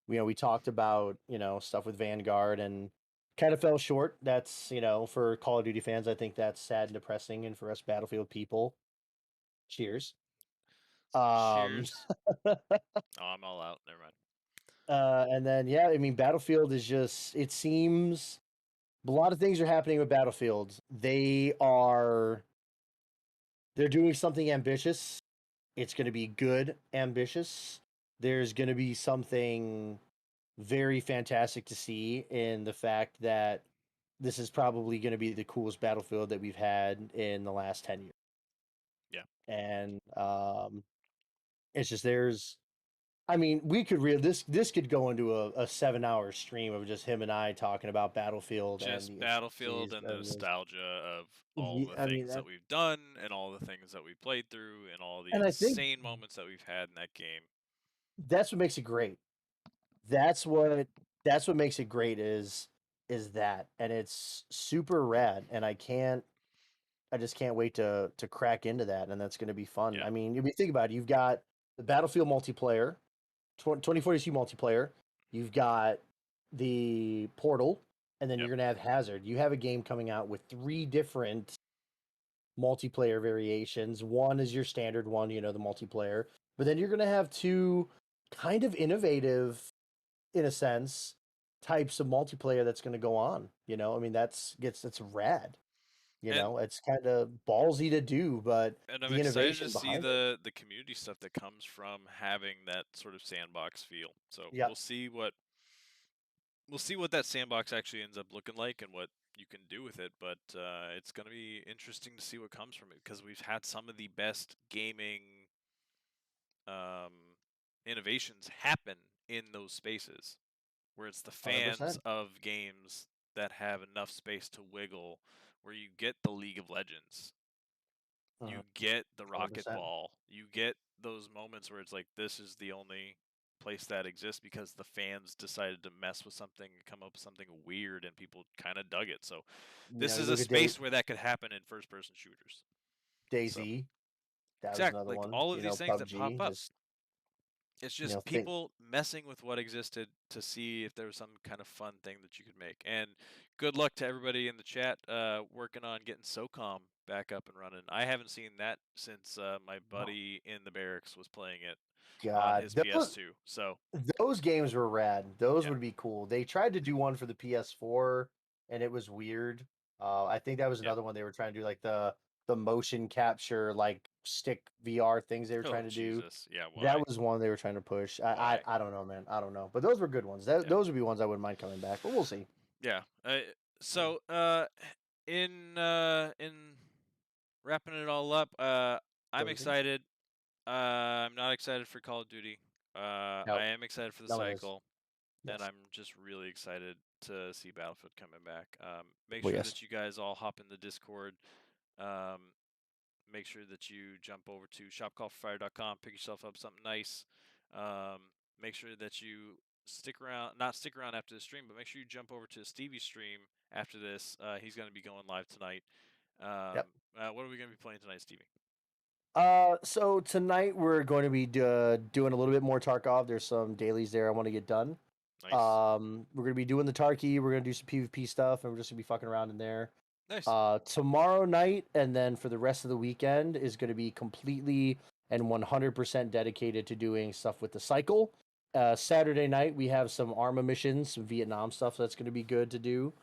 We talked about, stuff with Vanguard and kind of fell short. That's, for Call of Duty fans, I think that's sad and depressing. And for us Battlefield people, cheers. Um, Cheers. Oh, I'm all out. Never mind. and then, yeah, I mean, Battlefield is just, it seems a lot of things are happening with Battlefield. They're doing something ambitious. It's going to be good, ambitious. There's going to be something very fantastic to see in the fact that this is probably going to be the coolest Battlefield that we've had in the last 10 years. Yeah. And it's just I mean, we could this could go into a 7-hour stream of just him and I talking about Battlefield and Just the Battlefield intricacies and the of this. nostalgia of all the I mean, things that we've done and all the things that we played through and all the and I think insane moments that we've had in that game. that's what makes it great. That's what that's what makes it great is that, and it's super rad, and I just can't wait to crack into that, and that's going to be fun. Yeah. I mean, if you think about it, you've got the Battlefield multiplayer, 2042 multiplayer, you've got the Portal, and then Yep. you're going to have Hazard. You have a game coming out with 3 different multiplayer variations. One is your standard one, the multiplayer, but then you're going to have 2 kind of innovative, in a sense, types of multiplayer that's going to go on. I mean, it's rad. And It's kind of ballsy to do, but I'm the excited to innovation see behind it. the community stuff that comes from having that sort of sandbox feel. So Yep, we'll see what that sandbox actually ends up looking like and what you can do with it. But it's going to be interesting to see what comes from it because we've had some of the best gaming um, innovations happen in those spaces where it's the fans 100%. of games that have enough space to wiggle where you get the League of Legends You get the rocket 100%. ball. You get those moments where it's like this is the only place that exists because the fans decided to mess with something and come up with something weird and people kind of dug it. So You this know, you is a look at space where that could happen in first person shooters. So DayZ. That was exactly, another like one. all of You these know, things that pop PUBG. up. Just It's you know, just think. people messing with what existed to see if there was some kind of fun thing that you could make. And good luck to everybody in the chat working on getting SOCOM back up and running. I haven't seen that since my buddy in the barracks was playing it on God, his PS2. So those games were rad. Those yeah, would be cool. They tried to do one for the PS4, and it was weird. I think that was yeah. another one they were trying to do, like the motion capture, like stick VR things they were Oh trying to do. Jesus, yeah. That Why? was one they were trying to push. Why? I don't know, man. I don't know, but those were good ones. Yeah, Those would be ones I wouldn't mind coming back, but we'll see. yeah. So in wrapping it all up, I'm Closing. excited. I'm not excited for Call of Duty. I No, am excited for the no one is. cycle, and Yes. I'm just really excited to see Battlefield coming back. Make Well, sure yes. that you guys all hop in the Discord. Um, make sure that you jump over to shopcallforfire.com, pick yourself up something nice. Make sure that you stick around, not stick around after the stream, but make sure you jump over to Stevie's stream after this. He's going to be going live tonight. Yep. What are we going to be playing tonight, Stevie? So tonight we're going to be doing a little bit more Tarkov. There's some dailies there I want to get done. Nice. We're gonna be doing the Tarky. We're gonna do some PvP stuff, and we're just gonna be fucking around in there. Nice. Tomorrow night, and then for the rest of the weekend is gonna be completely and 100% dedicated to doing stuff with the cycle. Saturday night we have some Arma missions, some Vietnam stuff. So that's gonna be good to do.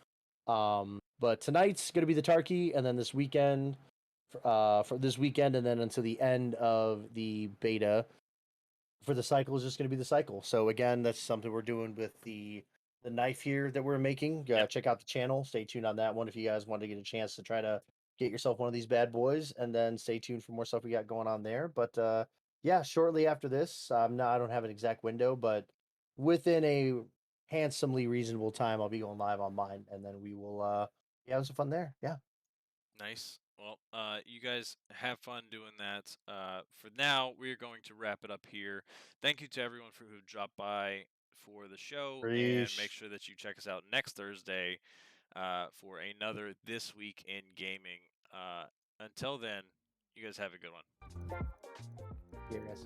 But tonight's gonna be the Tarky, and then this weekend, for this weekend, and then until the end of the beta for the cycle is just going to be the cycle. So again, that's something we're doing with the knife here that we're making. Yep. Check out the channel. Stay tuned on that one if you guys want to get a chance to try to get yourself one of these bad boys, and then stay tuned for more stuff we got going on there. But yeah, shortly after this, no, I don't have an exact window, but within a handsomely reasonable time, I'll be going live on mine, and then we will yeah, have some fun there. Yeah. Nice. Well, you guys have fun doing that. For now, we're going to wrap it up here. Thank you to everyone who dropped by for the show, and make Preach. sure that you check us out next Thursday for another This Week in Gaming. Until then, you guys have a good one. Here, guys.